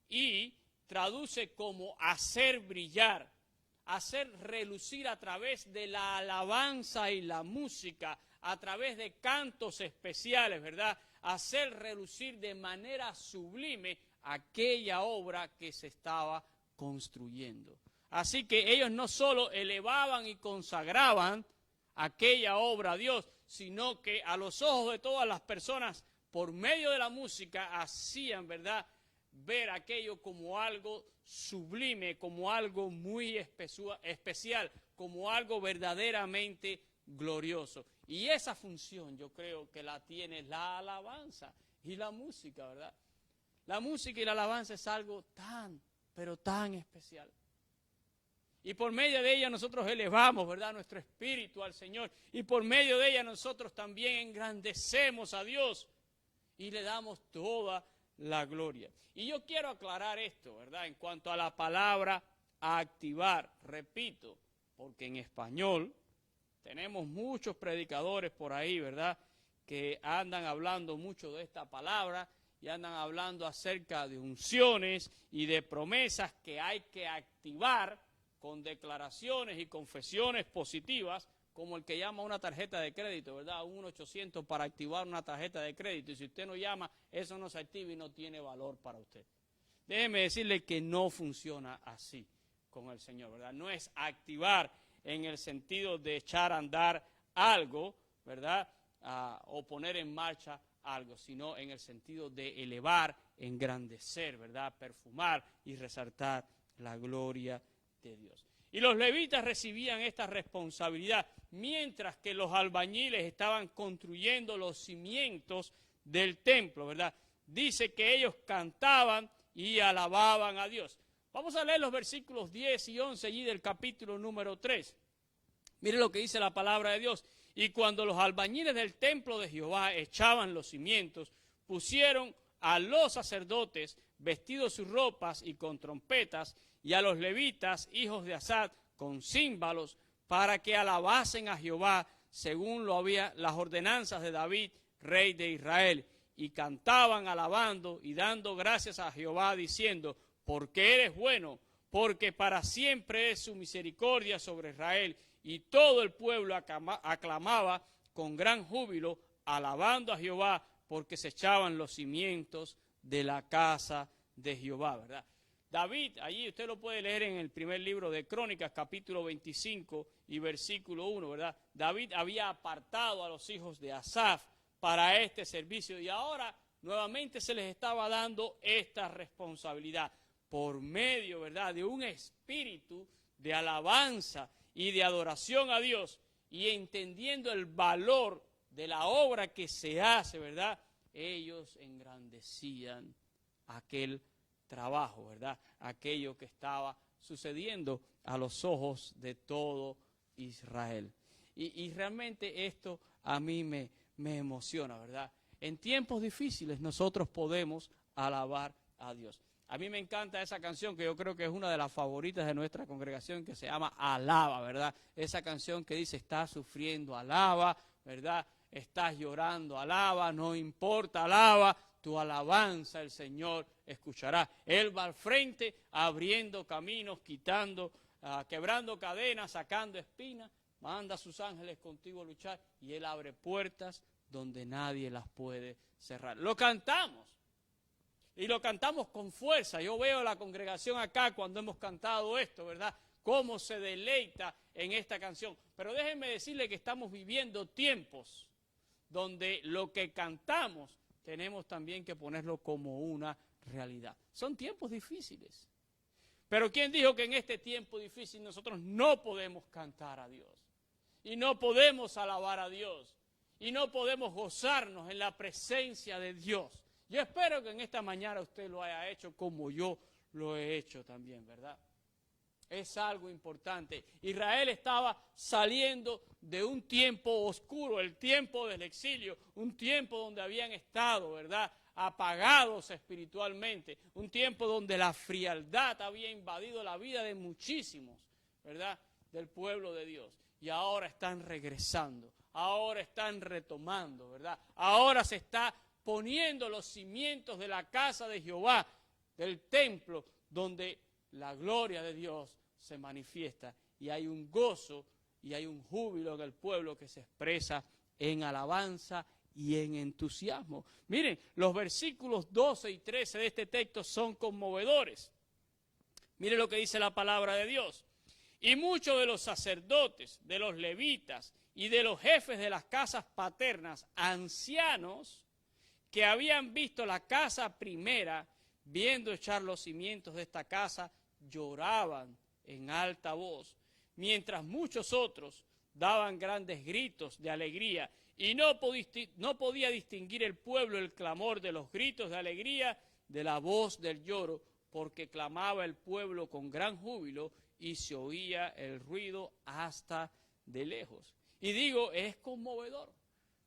y traduce como hacer brillar, hacer relucir a través de la alabanza y la música, a través de cantos especiales, ¿verdad? Hacer relucir de manera sublime aquella obra que se estaba construyendo. Así que ellos no solo elevaban y consagraban aquella obra a Dios, sino que a los ojos de todas las personas, por medio de la música, hacían, ¿verdad?, ver aquello como algo sublime, como algo muy especial, como algo verdaderamente glorioso. Y esa función yo creo que la tiene la alabanza y la música, ¿verdad? La música y la alabanza es algo tan, pero tan especial. Y por medio de ella nosotros elevamos, ¿verdad?, nuestro espíritu al Señor. Y por medio de ella nosotros también engrandecemos a Dios y le damos toda la gloria. Y yo quiero aclarar esto, ¿verdad?, en cuanto a la palabra activar. Repito, porque en español tenemos muchos predicadores por ahí, ¿verdad?, que andan hablando mucho de esta palabra y andan hablando acerca de unciones y de promesas que hay que activar con declaraciones y confesiones positivas, como el que llama una tarjeta de crédito, ¿verdad? Un 1-800 para activar una tarjeta de crédito. Y si usted no llama, eso no se activa y no tiene valor para usted. Déjeme decirle que no funciona así con el Señor, ¿verdad? No es activar en el sentido de echar a andar algo, ¿verdad? O poner en marcha algo, sino en el sentido de elevar, engrandecer, ¿verdad? Perfumar y resaltar la gloria de Dios. Y los levitas recibían esta responsabilidad, mientras que los albañiles estaban construyendo los cimientos del templo, ¿verdad? Dice que ellos cantaban y alababan a Dios. Vamos a leer los versículos 10 y 11 allí del capítulo número 3. Mire lo que dice la palabra de Dios. Y cuando los albañiles del templo de Jehová echaban los cimientos, pusieron a los sacerdotes vestidos sus ropas y con trompetas, y a los levitas, hijos de Asaf, con címbalos, para que alabasen a Jehová, según lo había las ordenanzas de David, rey de Israel. Y cantaban alabando y dando gracias a Jehová, diciendo, porque eres bueno, porque para siempre es su misericordia sobre Israel. Y todo el pueblo aclamaba con gran júbilo, alabando a Jehová, porque se echaban los cimientos de la casa de Jehová, ¿verdad? David, allí usted lo puede leer en el primer libro de Crónicas, capítulo 25 y versículo 1, ¿verdad? David había apartado a los hijos de Asaf para este servicio y ahora nuevamente se les estaba dando esta responsabilidad por medio, ¿verdad?, de un espíritu de alabanza y de adoración a Dios, y entendiendo el valor de la obra que se hace, ¿verdad?, ellos engrandecían aquel trabajo, ¿verdad?, aquello que estaba sucediendo a los ojos de todo Israel. Y realmente esto a mí me emociona, ¿verdad? En tiempos difíciles nosotros podemos alabar a Dios. A mí me encanta esa canción que yo creo que es una de las favoritas de nuestra congregación, que se llama Alaba, ¿verdad? Esa canción que dice, estás sufriendo, alaba, ¿verdad? Estás llorando, alaba, no importa, alaba, tu alabanza el Señor escuchará. Él va al frente abriendo caminos, quebrando cadenas, sacando espinas, manda a sus ángeles contigo a luchar y Él abre puertas donde nadie las puede cerrar. Lo cantamos. Y lo cantamos con fuerza. Yo veo a la congregación acá cuando hemos cantado esto, ¿verdad? Cómo se deleita en esta canción. Pero déjenme decirle que estamos viviendo tiempos donde lo que cantamos tenemos también que ponerlo como una realidad. Son tiempos difíciles. Pero ¿quién dijo que en este tiempo difícil nosotros no podemos cantar a Dios? Y no podemos alabar a Dios. Y no podemos gozarnos en la presencia de Dios. Yo espero que en esta mañana usted lo haya hecho como yo lo he hecho también, ¿verdad? Es algo importante. Israel estaba saliendo de un tiempo oscuro, el tiempo del exilio, un tiempo donde habían estado, ¿verdad?, apagados espiritualmente, un tiempo donde la frialdad había invadido la vida de muchísimos, ¿verdad?, del pueblo de Dios. Y ahora están regresando, ahora están retomando, ¿verdad? Ahora se está poniendo los cimientos de la casa de Jehová, del templo, donde la gloria de Dios se manifiesta y hay un gozo y hay un júbilo en el pueblo que se expresa en alabanza y en entusiasmo. Miren, los versículos 12 y 13 de este texto son conmovedores. Miren lo que dice la palabra de Dios. Y muchos de los sacerdotes, de los levitas y de los jefes de las casas paternas, ancianos, que habían visto la casa primera, viendo echar los cimientos de esta casa, lloraban en alta voz, mientras muchos otros daban grandes gritos de alegría, y no podía distinguir el pueblo el clamor de los gritos de alegría de la voz del lloro, porque clamaba el pueblo con gran júbilo y se oía el ruido hasta de lejos. Y digo, es conmovedor.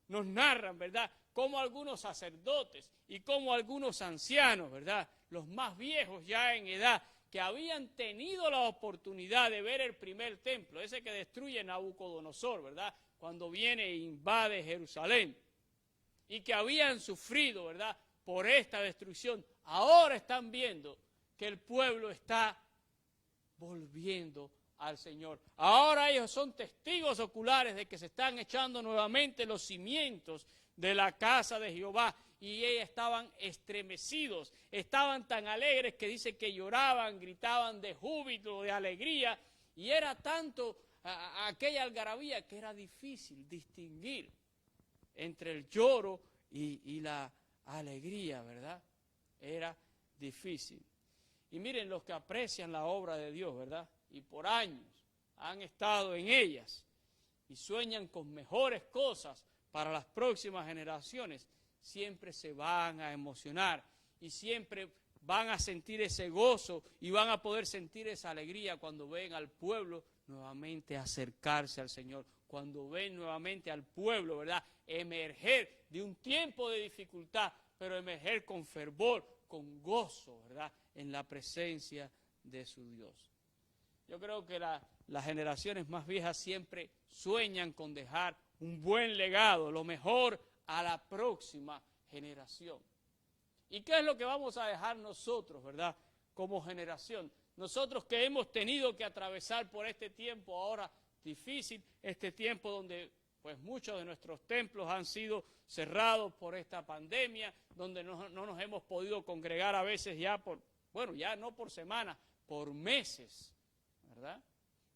Nos narran, ¿verdad?, cómo algunos sacerdotes y cómo algunos ancianos, ¿verdad?, los más viejos ya en edad, que habían tenido la oportunidad de ver el primer templo, ese que destruye Nabucodonosor, ¿verdad?, cuando viene e invade Jerusalén, y que habían sufrido, ¿verdad?, por esta destrucción, ahora están viendo que el pueblo está volviendo al Señor. Ahora ellos son testigos oculares de que se están echando nuevamente los cimientos de la casa de Jehová, y ellos estaban estremecidos, estaban tan alegres que dice que lloraban, gritaban de júbilo, de alegría, y era tanto aquella algarabía que era difícil distinguir entre el lloro y la alegría, ¿verdad? Era difícil. Y miren, los que aprecian la obra de Dios, ¿verdad?, y por años han estado en ellas y sueñan con mejores cosas para las próximas generaciones, siempre se van a emocionar y siempre van a sentir ese gozo y van a poder sentir esa alegría cuando ven al pueblo nuevamente acercarse al Señor, cuando ven nuevamente al pueblo, ¿verdad?, emerger de un tiempo de dificultad, pero emerger con fervor, con gozo, ¿verdad?, en la presencia de su Dios. Yo creo que las generaciones más viejas siempre sueñan con dejar un buen legado, lo mejor a la próxima generación. ¿Y qué es lo que vamos a dejar nosotros, verdad, como generación? Nosotros que hemos tenido que atravesar por este tiempo ahora difícil, este tiempo donde pues muchos de nuestros templos han sido cerrados por esta pandemia, donde no nos hemos podido congregar a veces ya ya no por semanas, por meses, ¿verdad?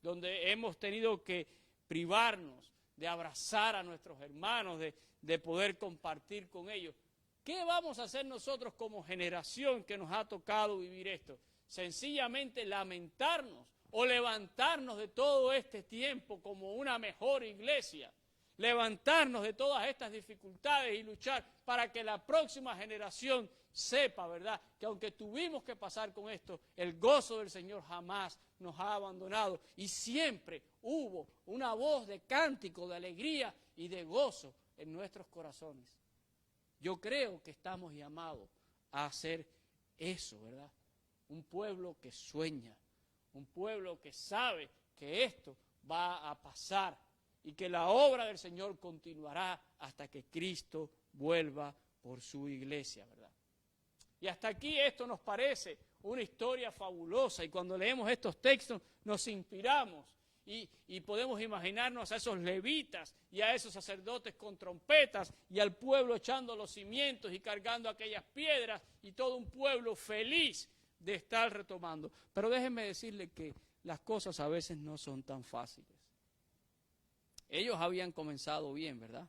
Donde hemos tenido que privarnos de abrazar a nuestros hermanos, de poder compartir con ellos. ¿Qué vamos a hacer nosotros como generación que nos ha tocado vivir esto? Sencillamente lamentarnos o levantarnos de todo este tiempo como una mejor iglesia, levantarnos de todas estas dificultades y luchar para que la próxima generación sepa, ¿verdad?, que aunque tuvimos que pasar con esto, el gozo del Señor jamás nos ha abandonado y siempre hubo una voz de cántico, de alegría y de gozo en nuestros corazones. Yo creo que estamos llamados a hacer eso, ¿verdad? Un pueblo que sueña, un pueblo que sabe que esto va a pasar y que la obra del Señor continuará hasta que Cristo vuelva por su iglesia, ¿verdad? Y hasta aquí esto nos parece una historia fabulosa y cuando leemos estos textos nos inspiramos y podemos imaginarnos a esos levitas y a esos sacerdotes con trompetas y al pueblo echando los cimientos y cargando aquellas piedras y todo un pueblo feliz de estar retomando. Pero déjenme decirle que las cosas a veces no son tan fáciles. Ellos habían comenzado bien, ¿verdad?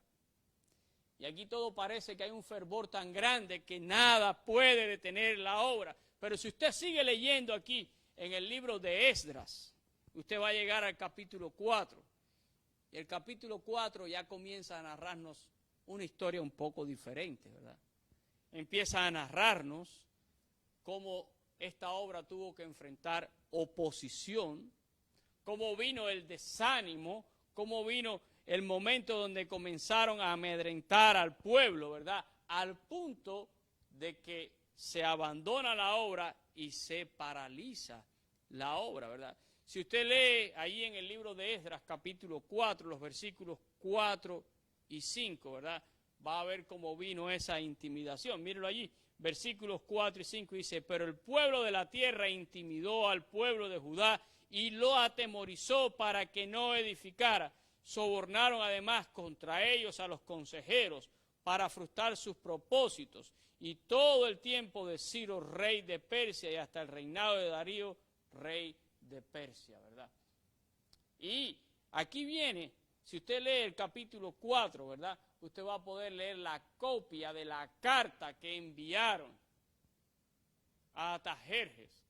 Y aquí todo parece que hay un fervor tan grande que nada puede detener la obra. Pero si usted sigue leyendo aquí en el libro de Esdras, usted va a llegar al capítulo 4. Y el capítulo 4 ya comienza a narrarnos una historia un poco diferente, ¿verdad? Empieza a narrarnos cómo esta obra tuvo que enfrentar oposición, cómo vino el desánimo, cómo vino el momento donde comenzaron a amedrentar al pueblo, ¿verdad?, al punto de que se abandona la obra y se paraliza la obra, ¿verdad? Si usted lee ahí en el libro de Esdras, capítulo 4, los versículos 4 y 5, ¿verdad?, va a ver cómo vino esa intimidación. Mírenlo allí, versículos 4 y 5 dice, pero el pueblo de la tierra intimidó al pueblo de Judá y lo atemorizó para que no edificara. Sobornaron además contra ellos a los consejeros para frustrar sus propósitos. Y todo el tiempo de Ciro, rey de Persia, y hasta el reinado de Darío, rey de Persia, ¿verdad? Y aquí viene, si usted lee el capítulo 4, ¿verdad? Usted va a poder leer la copia de la carta que enviaron a Artajerjes,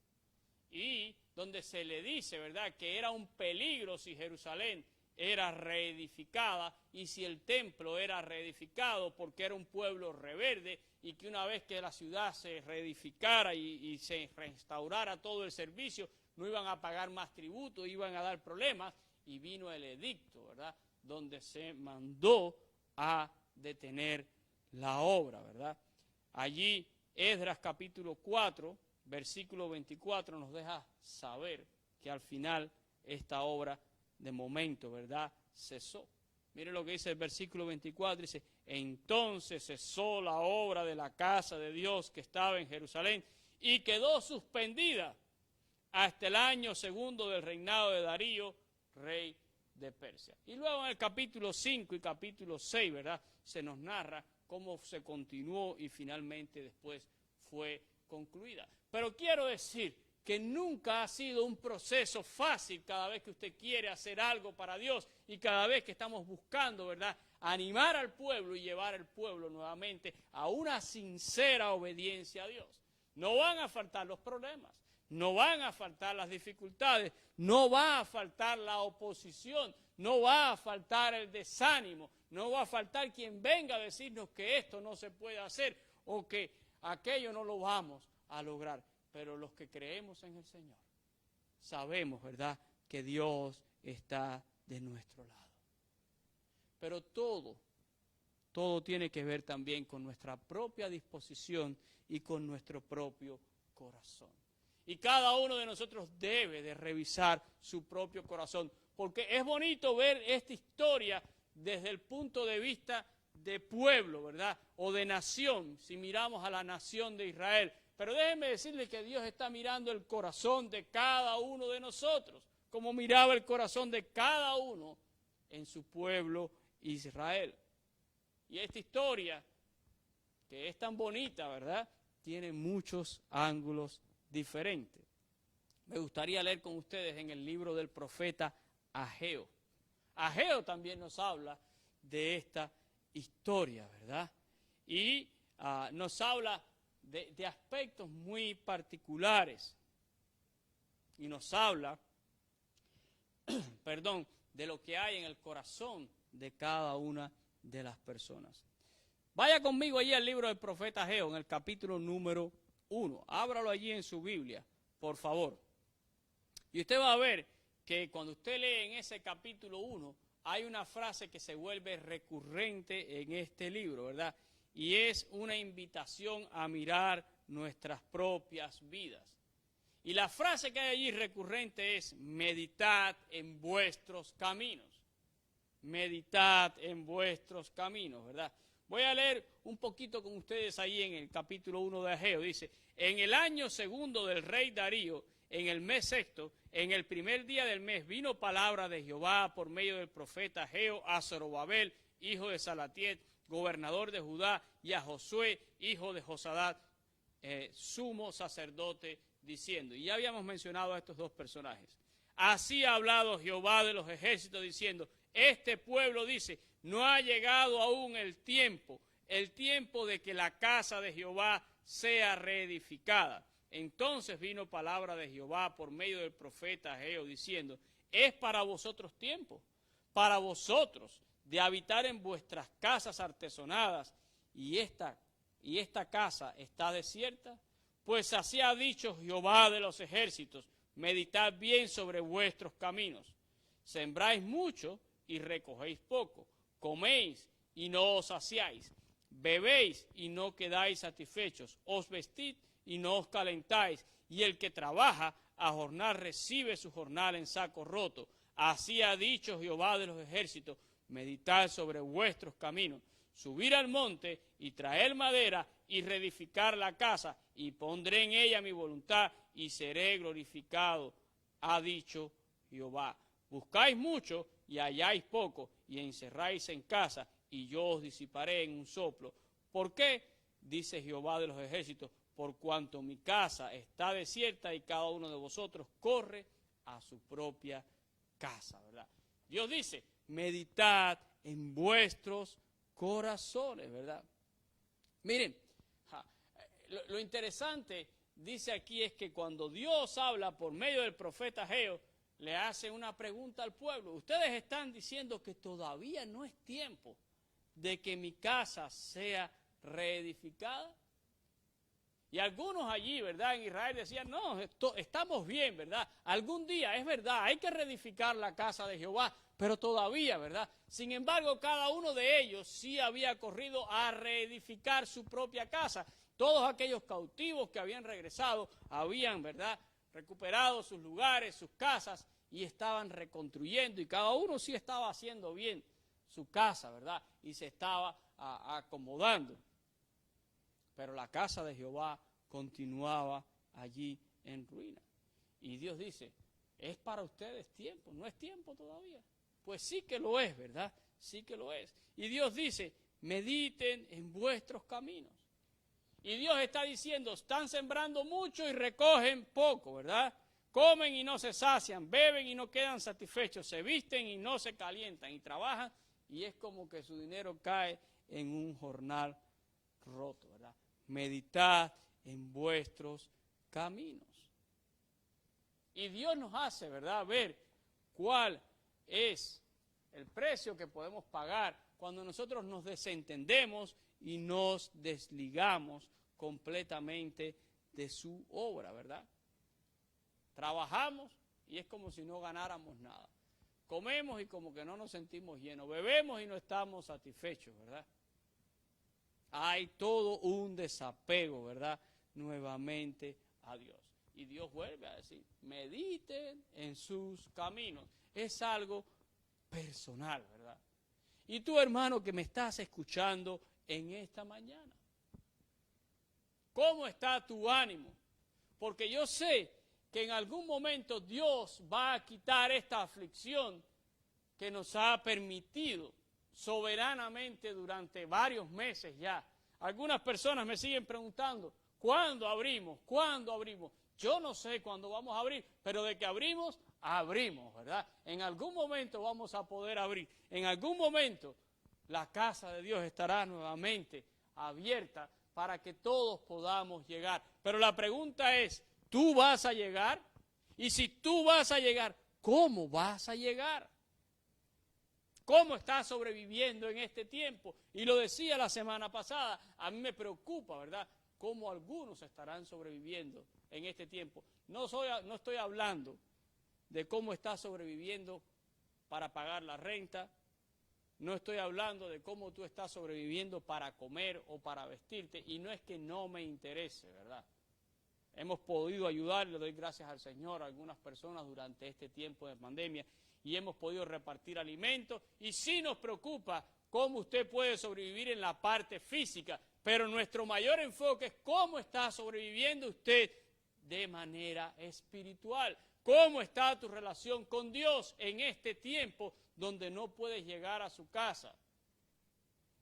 y donde se le dice, ¿verdad?, que era un peligro si Jerusalén era reedificada y si el templo era reedificado, porque era un pueblo rebelde, y que una vez que la ciudad se reedificara y se restaurara todo el servicio, no iban a pagar más tributo, iban a dar problemas, y vino el edicto, ¿verdad?, donde se mandó a detener la obra, ¿verdad? Allí Esdras capítulo 4, versículo 24 nos deja saber que al final esta obra de momento, ¿verdad?, cesó. Miren lo que dice el versículo 24, dice: entonces cesó la obra de la casa de Dios que estaba en Jerusalén y quedó suspendida hasta el año segundo del reinado de Darío, rey de Persia. Y luego en el capítulo 5 y capítulo 6, ¿verdad?, se nos narra cómo se continuó y finalmente después fue concluida. Pero quiero decir que nunca ha sido un proceso fácil cada vez que usted quiere hacer algo para Dios y cada vez que estamos buscando, ¿verdad?, animar al pueblo y llevar al pueblo nuevamente a una sincera obediencia a Dios. No van a faltar los problemas, no van a faltar las dificultades, no va a faltar la oposición, no va a faltar el desánimo, no va a faltar quien venga a decirnos que esto no se puede hacer o que aquello no lo vamos a lograr. Pero los que creemos en el Señor sabemos, ¿verdad?, que Dios está de nuestro lado. Pero todo tiene que ver también con nuestra propia disposición y con nuestro propio corazón. Y cada uno de nosotros debe de revisar su propio corazón, porque es bonito ver esta historia desde el punto de vista de pueblo, ¿verdad?, o de nación, si miramos a la nación de Israel. Pero déjenme decirles que Dios está mirando el corazón de cada uno de nosotros, como miraba el corazón de cada uno en su pueblo Israel. Y esta historia, que es tan bonita, ¿verdad?, tiene muchos ángulos diferentes. Me gustaría leer con ustedes en el libro del profeta Ageo. Ageo también nos habla de esta historia, ¿verdad? Y nos habla de aspectos muy particulares. Y nos habla, de lo que hay en el corazón de cada una de las personas. Vaya conmigo allí al libro del profeta Ageo, en el capítulo número 1. Ábralo allí en su Biblia, por favor. Y usted va a ver que cuando usted lee en ese capítulo 1, hay una frase que se vuelve recurrente en este libro, ¿verdad? Y es una invitación a mirar nuestras propias vidas. Y la frase que hay allí recurrente es: meditad en vuestros caminos. Meditad en vuestros caminos, ¿verdad? Voy a leer un poquito con ustedes ahí en el capítulo 1 de Ageo. Dice: en el año segundo del rey Darío, en el mes sexto, en el primer día del mes, vino palabra de Jehová por medio del profeta Ageo a Zorobabel, hijo de Salatiel, gobernador de Judá, y a Josué, hijo de Josadat, sumo sacerdote, diciendo. Y ya habíamos mencionado a estos dos personajes. Así ha hablado Jehová de los ejércitos, diciendo: este pueblo dice, no ha llegado aún el tiempo de que la casa de Jehová sea reedificada. Entonces vino palabra de Jehová por medio del profeta Ageo, diciendo: es para vosotros tiempo, para vosotros, de habitar en vuestras casas artesonadas, y esta casa está desierta. Pues así ha dicho Jehová de los ejércitos: meditad bien sobre vuestros caminos. Sembráis mucho y recogéis poco, coméis y no os saciáis, bebéis y no quedáis satisfechos, os vestid y no os calentáis, y el que trabaja a jornal recibe su jornal en saco roto. Así ha dicho Jehová de los ejércitos: meditad sobre vuestros caminos, subir al monte y traer madera y reedificar la casa, y pondré en ella mi voluntad y seré glorificado, ha dicho Jehová. Buscáis mucho y halláis poco, y encerráis en casa, y yo os disiparé en un soplo. ¿Por qué? Dice Jehová de los ejércitos: por cuanto mi casa está desierta y cada uno de vosotros corre a su propia casa, ¿verdad? Dios dice, meditad en vuestros corazones, ¿verdad? Miren, lo interesante, dice aquí, es que cuando Dios habla por medio del profeta Ageo, le hace una pregunta al pueblo. Ustedes están diciendo que todavía no es tiempo de que mi casa sea reedificada. Y algunos allí, ¿verdad?, en Israel decían, no, estamos bien, ¿verdad? Algún día, es verdad, hay que reedificar la casa de Jehová, pero todavía, ¿verdad? Sin embargo, cada uno de ellos sí había corrido a reedificar su propia casa. Todos aquellos cautivos que habían regresado habían, ¿verdad?, recuperado sus lugares, sus casas, y estaban reconstruyendo, y cada uno sí estaba haciendo bien su casa, ¿verdad? Y se estaba acomodando. Pero la casa de Jehová continuaba allí en ruina. Y Dios dice, ¿es para ustedes tiempo? ¿No es tiempo todavía? Pues sí que lo es, ¿verdad? Sí que lo es. Y Dios dice, mediten en vuestros caminos. Y Dios está diciendo, están sembrando mucho y recogen poco, ¿verdad? Comen y no se sacian, beben y no quedan satisfechos, se visten y no se calientan, y trabajan, y es como que su dinero cae en un jornal roto, ¿verdad? Meditad en vuestros caminos. Y Dios nos hace, ¿verdad?, ver cuál es el precio que podemos pagar cuando nosotros nos desentendemos y nos desligamos completamente de su obra, ¿verdad? Trabajamos y es como si no ganáramos nada. Comemos y como que no nos sentimos llenos. Bebemos y no estamos satisfechos, ¿verdad? Hay todo un desapego, ¿verdad?, nuevamente a Dios. Y Dios vuelve a decir, mediten en sus caminos. Es algo personal, ¿verdad? Y tú, hermano, que me estás escuchando en esta mañana, ¿cómo está tu ánimo? Porque yo sé que en algún momento Dios va a quitar esta aflicción que nos ha permitido soberanamente durante varios meses ya. Algunas personas me siguen preguntando, ¿cuándo abrimos? ¿Cuándo abrimos? Yo no sé cuándo vamos a abrir, pero de que abrimos, abrimos, ¿verdad? En algún momento vamos a poder abrir. En algún momento la casa de Dios estará nuevamente abierta para que todos podamos llegar. Pero la pregunta es, ¿tú vas a llegar? Y si tú vas a llegar, ¿cómo vas a llegar? ¿Cómo estás sobreviviendo en este tiempo? Y lo decía la semana pasada, a mí me preocupa, ¿verdad?, cómo algunos estarán sobreviviendo en este tiempo. No estoy hablando de cómo estás sobreviviendo para pagar la renta, no estoy hablando de cómo tú estás sobreviviendo para comer o para vestirte, y no es que no me interese, ¿verdad? Hemos podido ayudar, le doy gracias al Señor, a algunas personas durante este tiempo de pandemia, y hemos podido repartir alimentos, y sí nos preocupa cómo usted puede sobrevivir en la parte física, pero nuestro mayor enfoque es cómo está sobreviviendo usted de manera espiritual. ¿Cómo está tu relación con Dios en este tiempo donde no puedes llegar a su casa?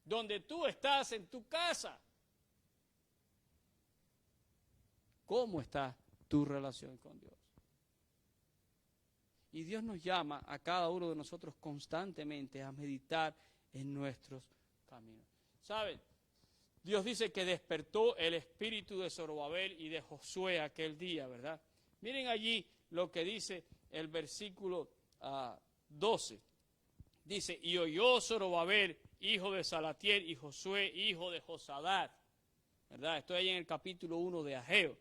Donde tú estás en tu casa. ¿Cómo está tu relación con Dios? Y Dios nos llama a cada uno de nosotros constantemente a meditar en nuestros caminos. ¿Saben? Dios dice que despertó el espíritu de Zorobabel y de Josué aquel día, ¿verdad? Miren allí lo que dice el versículo 12. Dice, y oyó Zorobabel, hijo de Salatiel, y Josué, hijo de Josadat, ¿verdad? Estoy ahí en el capítulo 1 de Ageo.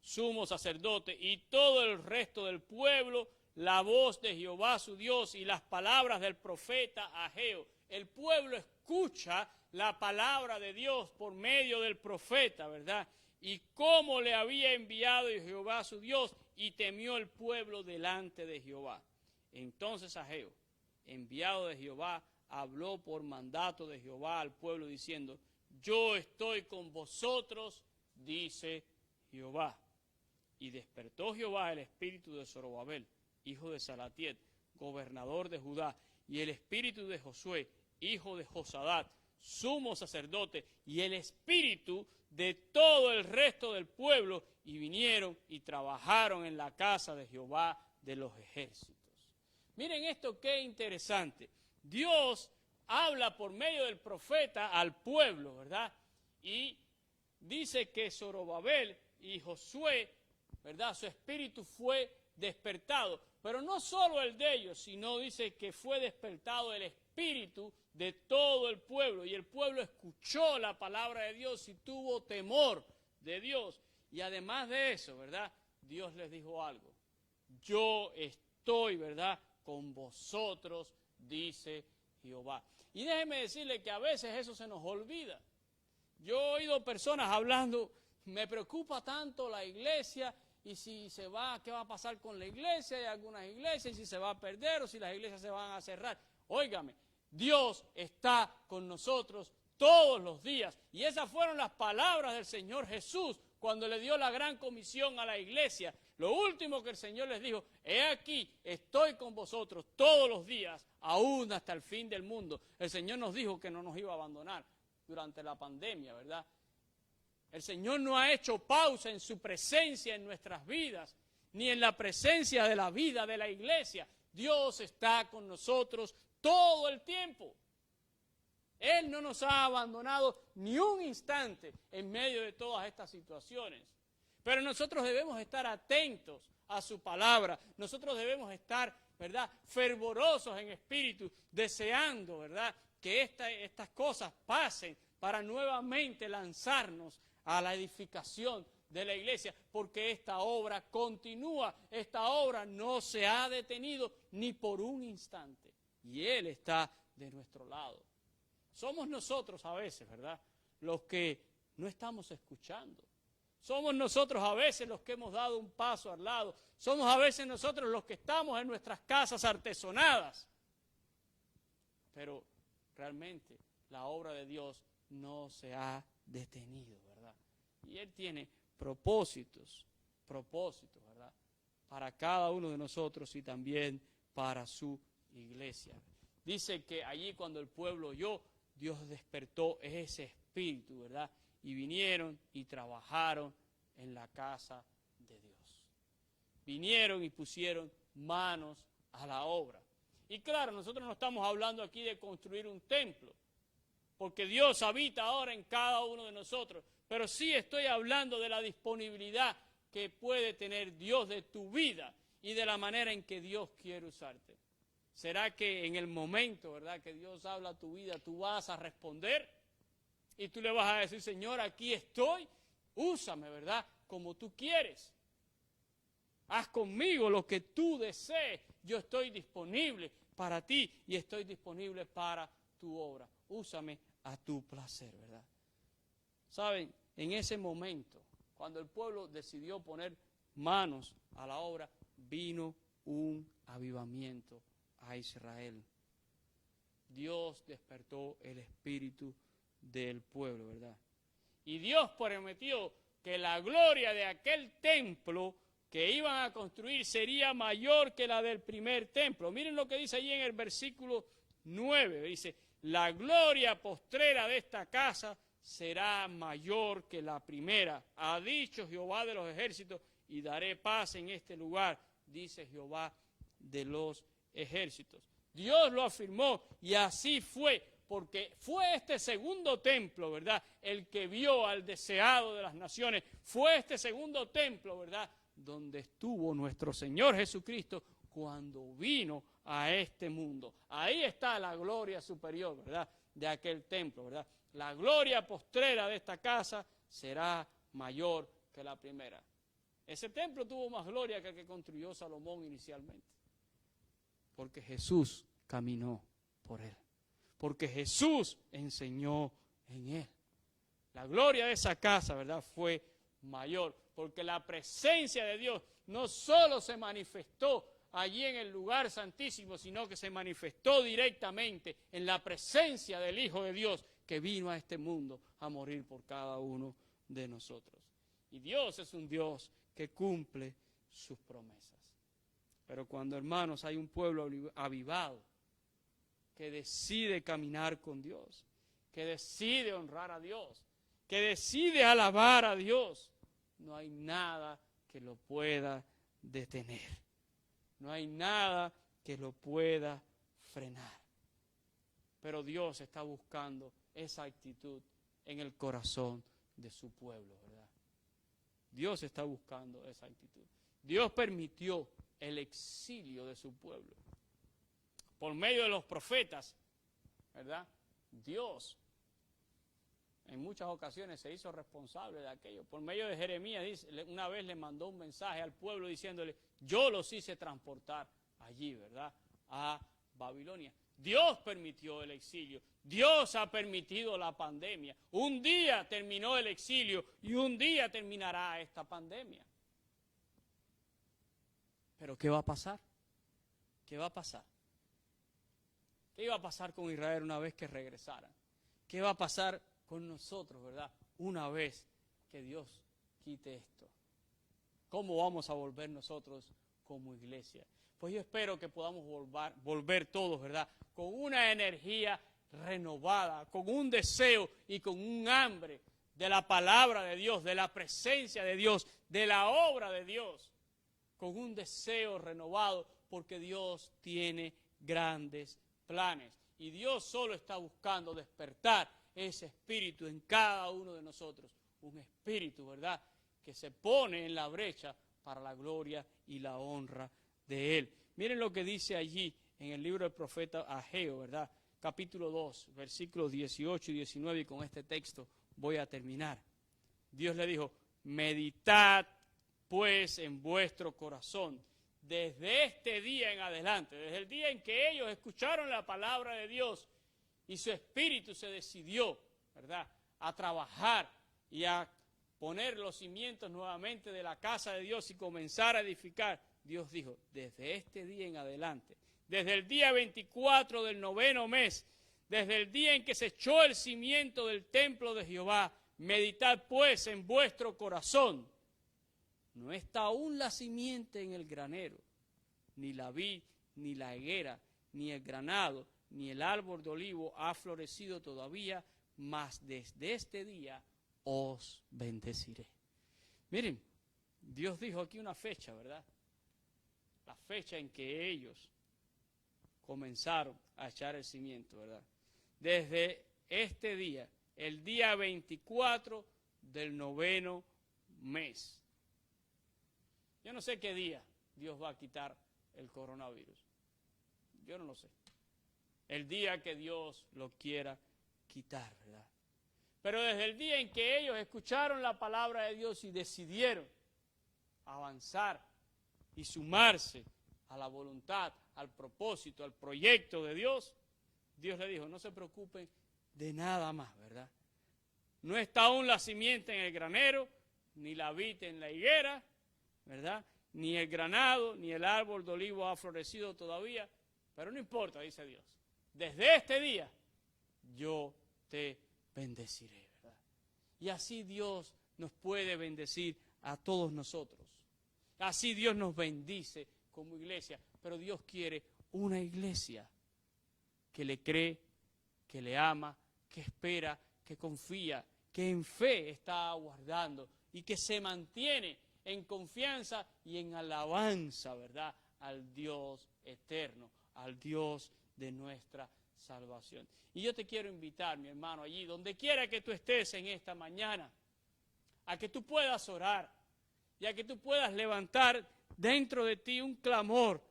Sumo sacerdote y todo el resto del pueblo, la voz de Jehová su Dios y las palabras del profeta Ageo. El pueblo escucha la palabra de Dios por medio del profeta, ¿verdad? Y cómo le había enviado Jehová su Dios, y temió el pueblo delante de Jehová. Entonces Ageo, enviado de Jehová, habló por mandato de Jehová al pueblo diciendo, yo estoy con vosotros, dice Jehová. Y despertó Jehová el espíritu de Zorobabel, hijo de Salatiel, gobernador de Judá, y el espíritu de Josué, hijo de Josadat, sumo sacerdote, y el espíritu de todo el resto del pueblo, y vinieron y trabajaron en la casa de Jehová de los ejércitos. Miren esto qué interesante. Dios habla por medio del profeta al pueblo, ¿verdad? Y dice que Zorobabel y Josué, ¿verdad? Su espíritu fue despertado. Pero no solo el de ellos, sino dice que fue despertado el espíritu de todo el pueblo. Y el pueblo escuchó la palabra de Dios y tuvo temor de Dios. Y además de eso, ¿verdad? Dios les dijo algo. Yo estoy, ¿verdad?, con vosotros, dice Jehová. Y déjeme decirle que a veces eso se nos olvida. Yo he oído personas hablando, me preocupa tanto la iglesia, y si se va, ¿qué va a pasar con la iglesia? Hay algunas iglesias, y si se va a perder, o si las iglesias se van a cerrar. Óigame, Dios está con nosotros todos los días. Y esas fueron las palabras del Señor Jesús cuando le dio la gran comisión a la iglesia. Lo último que el Señor les dijo, he aquí, estoy con vosotros todos los días, aún hasta el fin del mundo. El Señor nos dijo que no nos iba a abandonar durante la pandemia, ¿verdad? El Señor no ha hecho pausa en su presencia en nuestras vidas, ni en la presencia de la vida de la iglesia. Dios está con nosotros todo el tiempo. Él no nos ha abandonado ni un instante en medio de todas estas situaciones. Pero nosotros debemos estar atentos a su palabra. Nosotros debemos estar, ¿verdad?, fervorosos en espíritu, deseando, ¿verdad?, que estas cosas pasen para nuevamente lanzarnos a la edificación de la iglesia, porque esta obra continúa, esta obra no se ha detenido ni por un instante, y Él está de nuestro lado. Somos nosotros a veces, ¿verdad?, los que no estamos escuchando. Somos nosotros a veces los que hemos dado un paso al lado. Somos a veces nosotros los que estamos en nuestras casas artesonadas. Pero realmente la obra de Dios no se ha detenido, ¿verdad? Y Él tiene propósitos, ¿verdad?, para cada uno de nosotros y también para su iglesia. Dice que allí cuando el pueblo oyó, Dios despertó ese espíritu, ¿verdad? Y vinieron y trabajaron en la casa de Dios. Vinieron y pusieron manos a la obra. Y claro, nosotros no estamos hablando aquí de construir un templo, porque Dios habita ahora en cada uno de nosotros, pero sí estoy hablando de la disponibilidad que puede tener Dios de tu vida y de la manera en que Dios quiere usarte. ¿Será que en el momento, ¿verdad?, que Dios habla a tu vida, tú vas a responder? Y tú le vas a decir, Señor, aquí estoy, úsame, ¿verdad?, como tú quieres. Haz conmigo lo que tú desees. Yo estoy disponible para ti y estoy disponible para tu obra. Úsame a tu placer, ¿verdad? Saben, en ese momento, cuando el pueblo decidió poner manos a la obra, vino un avivamiento a Israel. Dios despertó el espíritu del pueblo, ¿verdad? Y Dios prometió que la gloria de aquel templo que iban a construir sería mayor que la del primer templo. Miren lo que dice allí en el versículo 9. Dice, la gloria postrera de esta casa será mayor que la primera. Ha dicho Jehová de los ejércitos, y daré paz en este lugar, dice Jehová de los ejércitos. Dios lo afirmó y así fue, porque fue este segundo templo, ¿verdad?, el que vio al deseado de las naciones. Fue este segundo templo, ¿verdad?, donde estuvo nuestro Señor Jesucristo cuando vino a este mundo. Ahí está la gloria superior, ¿verdad?, de aquel templo, ¿verdad? La gloria postrera de esta casa será mayor que la primera. Ese templo tuvo más gloria que el que construyó Salomón inicialmente, porque Jesús caminó por él, porque Jesús enseñó en él. La gloria de esa casa, ¿verdad?, fue mayor, porque la presencia de Dios no solo se manifestó allí en el lugar santísimo, sino que se manifestó directamente en la presencia del Hijo de Dios que vino a este mundo a morir por cada uno de nosotros. Y Dios es un Dios que cumple sus promesas. Pero cuando, hermanos, hay un pueblo avivado que decide caminar con Dios, que decide honrar a Dios, que decide alabar a Dios, no hay nada que lo pueda detener. No hay nada que lo pueda frenar. Pero Dios está buscando esa actitud en el corazón de su pueblo, ¿verdad? Dios está buscando esa actitud. Dios permitió el exilio de su pueblo. Por medio de los profetas, ¿verdad? Dios en muchas ocasiones se hizo responsable de aquello. Por medio de Jeremías, dice, una vez le mandó un mensaje al pueblo diciéndole, yo los hice transportar allí, ¿verdad? A Babilonia. Dios permitió el exilio. Dios ha permitido la pandemia. Un día terminó el exilio y un día terminará esta pandemia. Pero ¿qué va a pasar? ¿Qué va a pasar? ¿Qué iba a pasar con Israel una vez que regresaran? ¿Qué va a pasar con nosotros, verdad? Una vez que Dios quite esto. ¿Cómo vamos a volver nosotros como iglesia? Pues yo espero que podamos volver todos, ¿verdad? Con una energía renovada, con un deseo y con un hambre de la palabra de Dios, de la presencia de Dios, de la obra de Dios, con un deseo renovado, porque Dios tiene grandes planes. Y Dios solo está buscando despertar ese espíritu en cada uno de nosotros. Un espíritu, ¿verdad?, que se pone en la brecha para la gloria y la honra de Él. Miren lo que dice allí en el libro del profeta Ageo, ¿verdad? Capítulo 2, versículos 18 y 19, y con este texto voy a terminar. Dios le dijo, meditad pues en vuestro corazón, desde este día en adelante, desde el día en que ellos escucharon la palabra de Dios y su espíritu se decidió, ¿verdad?, a trabajar y a poner los cimientos nuevamente de la casa de Dios y comenzar a edificar. Dios dijo, desde este día en adelante, desde el día 24 del 9º mes, desde el día en que se echó el cimiento del templo de Jehová, meditad pues en vuestro corazón. No está aún la simiente en el granero, ni la vid, ni la higuera, ni el granado, ni el árbol de olivo ha florecido todavía, mas desde este día os bendeciré. Miren, Dios dijo aquí una fecha, ¿verdad? La fecha en que ellos comenzaron a echar el cimiento, ¿verdad? Desde este día, el día 24 del 9º mes. Yo no sé qué día Dios va a quitar el coronavirus. Yo no lo sé. El día que Dios lo quiera quitar, ¿verdad? Pero desde el día en que ellos escucharon la palabra de Dios y decidieron avanzar y sumarse a la voluntad, al propósito, al proyecto de Dios, Dios le dijo, no se preocupen de nada más, ¿verdad? No está aún la simiente en el granero, ni la vid en la higuera, ¿verdad? Ni el granado, ni el árbol de olivo ha florecido todavía, pero no importa, dice Dios. Desde este día yo te bendeciré, ¿verdad? Y así Dios nos puede bendecir a todos nosotros. Así Dios nos bendice como iglesia, pero Dios quiere una iglesia que le cree, que le ama, que espera, que confía, que en fe está aguardando y que se mantiene en confianza y en alabanza, ¿verdad?, al Dios eterno, al Dios de nuestra salvación. Y yo te quiero invitar, mi hermano, allí, donde quiera que tú estés en esta mañana, a que tú puedas orar y a que tú puedas levantar dentro de ti un clamor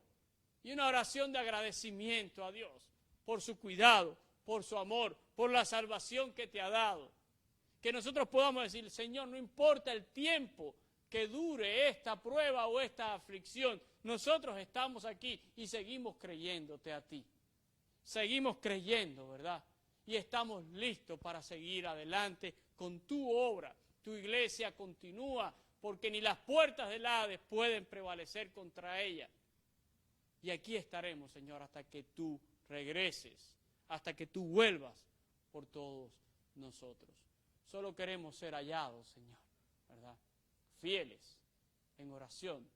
y una oración de agradecimiento a Dios por su cuidado, por su amor, por la salvación que te ha dado. Que nosotros podamos decir, Señor, no importa el tiempo que dure esta prueba o esta aflicción, nosotros estamos aquí y seguimos creyéndote a ti. Seguimos creyendo, ¿verdad? Y estamos listos para seguir adelante con tu obra. Tu iglesia continúa porque ni las puertas del Hades pueden prevalecer contra ella. Y aquí estaremos, Señor, hasta que tú regreses, hasta que tú vuelvas por todos nosotros. Solo queremos ser hallados, Señor, ¿verdad?, fieles en oración,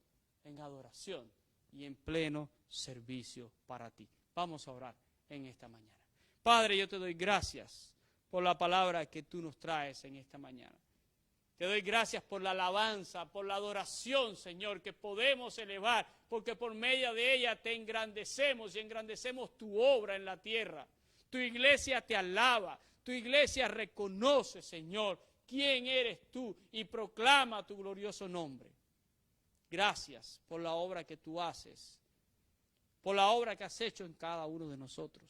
en adoración y en pleno servicio para ti. Vamos a orar en esta mañana. Padre, yo te doy gracias por la palabra que tú nos traes en esta mañana. Te doy gracias por la alabanza, por la adoración, Señor, que podemos elevar, porque por medio de ella te engrandecemos y engrandecemos tu obra en la tierra. Tu iglesia te alaba, tu iglesia reconoce, Señor, quién eres tú y proclama tu glorioso nombre. Gracias por la obra que tú haces, por la obra que has hecho en cada uno de nosotros.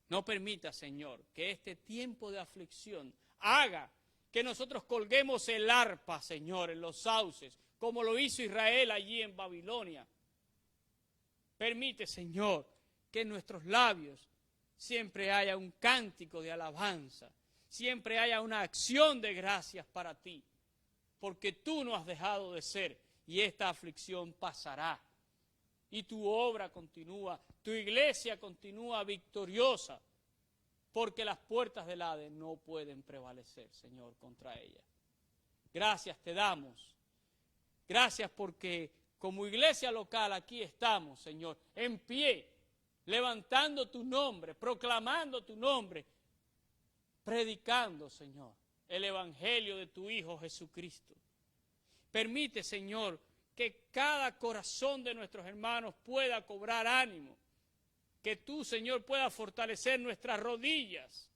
No permita, Señor, que este tiempo de aflicción haga que nosotros colguemos el arpa, Señor, en los sauces, como lo hizo Israel allí en Babilonia. Permite, Señor, que en nuestros labios siempre haya un cántico de alabanza, siempre haya una acción de gracias para ti, porque tú no has dejado de ser y esta aflicción pasará. Y tu obra continúa, tu iglesia continúa victoriosa, porque las puertas del Hades no pueden prevalecer, Señor, contra ella. Gracias te damos. Gracias porque como iglesia local aquí estamos, Señor, en pie, levantando tu nombre, proclamando tu nombre, predicando, Señor, el evangelio de tu Hijo Jesucristo. Permite, Señor, que cada corazón de nuestros hermanos pueda cobrar ánimo, que tú, Señor, puedas fortalecer nuestras rodillas,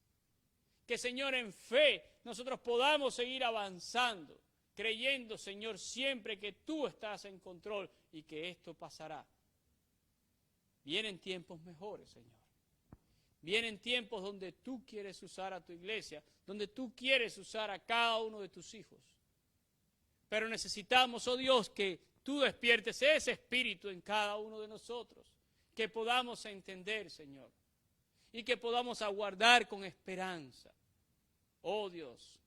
que, Señor, en fe nosotros podamos seguir avanzando, creyendo, Señor, siempre que tú estás en control y que esto pasará. Vienen tiempos mejores, Señor. Vienen tiempos donde tú quieres usar a tu iglesia, donde tú quieres usar a cada uno de tus hijos. Pero necesitamos, oh Dios, que tú despiertes ese espíritu en cada uno de nosotros, que podamos entender, Señor, y que podamos aguardar con esperanza. Oh Dios,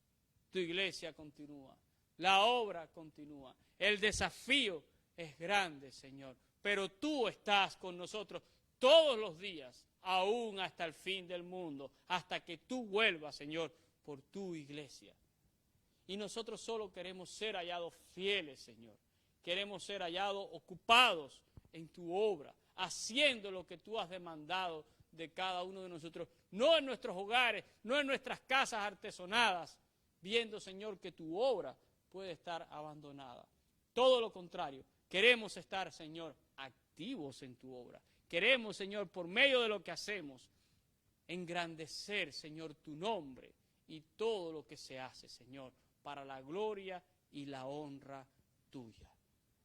tu iglesia continúa, la obra continúa, el desafío es grande, Señor, pero tú estás con nosotros todos los días, aún hasta el fin del mundo, hasta que tú vuelvas, Señor, por tu iglesia. Y nosotros solo queremos ser hallados fieles, Señor. Queremos ser hallados ocupados en tu obra, haciendo lo que tú has demandado de cada uno de nosotros. No en nuestros hogares, no en nuestras casas artesonadas, viendo, Señor, que tu obra puede estar abandonada. Todo lo contrario, queremos estar, Señor, activos en tu obra. Queremos, Señor, por medio de lo que hacemos, engrandecer, Señor, tu nombre y todo lo que se hace, Señor, para la gloria y la honra tuya.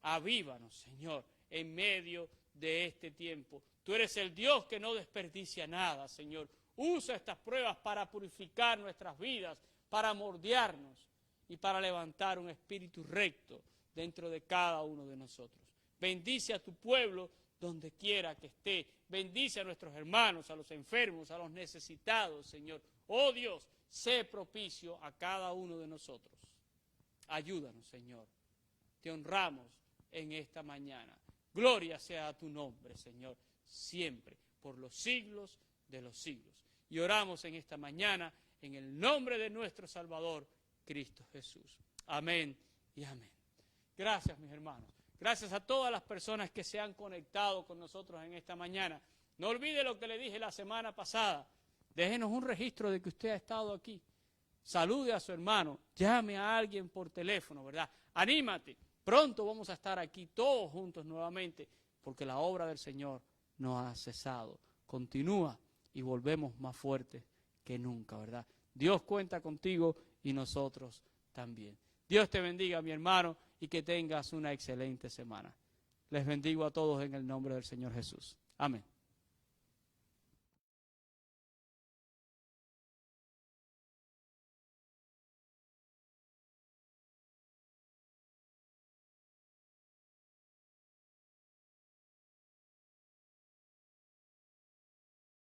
Avívanos, Señor, en medio de este tiempo. Tú eres el Dios que no desperdicia nada, Señor. Usa estas pruebas para purificar nuestras vidas, para moldearnos y para levantar un espíritu recto dentro de cada uno de nosotros. Bendice a tu pueblo donde quiera que esté. Bendice a nuestros hermanos, a los enfermos, a los necesitados, Señor. Oh Dios, sé propicio a cada uno de nosotros. Ayúdanos, Señor. Te honramos en esta mañana. Gloria sea a tu nombre, Señor, siempre, por los siglos de los siglos. Y oramos en esta mañana en el nombre de nuestro Salvador, Cristo Jesús. Amén y amén. Gracias, mis hermanos. Gracias a todas las personas que se han conectado con nosotros en esta mañana. No olvide lo que le dije la semana pasada. Déjenos un registro de que usted ha estado aquí. Salude a su hermano. Llame a alguien por teléfono, ¿verdad? Anímate. Pronto vamos a estar aquí todos juntos nuevamente, porque la obra del Señor no ha cesado. Continúa y volvemos más fuertes que nunca, ¿verdad? Dios cuenta contigo y nosotros también. Dios te bendiga, mi hermano, y que tengas una excelente semana. Les bendigo a todos en el nombre del Señor Jesús. Amén.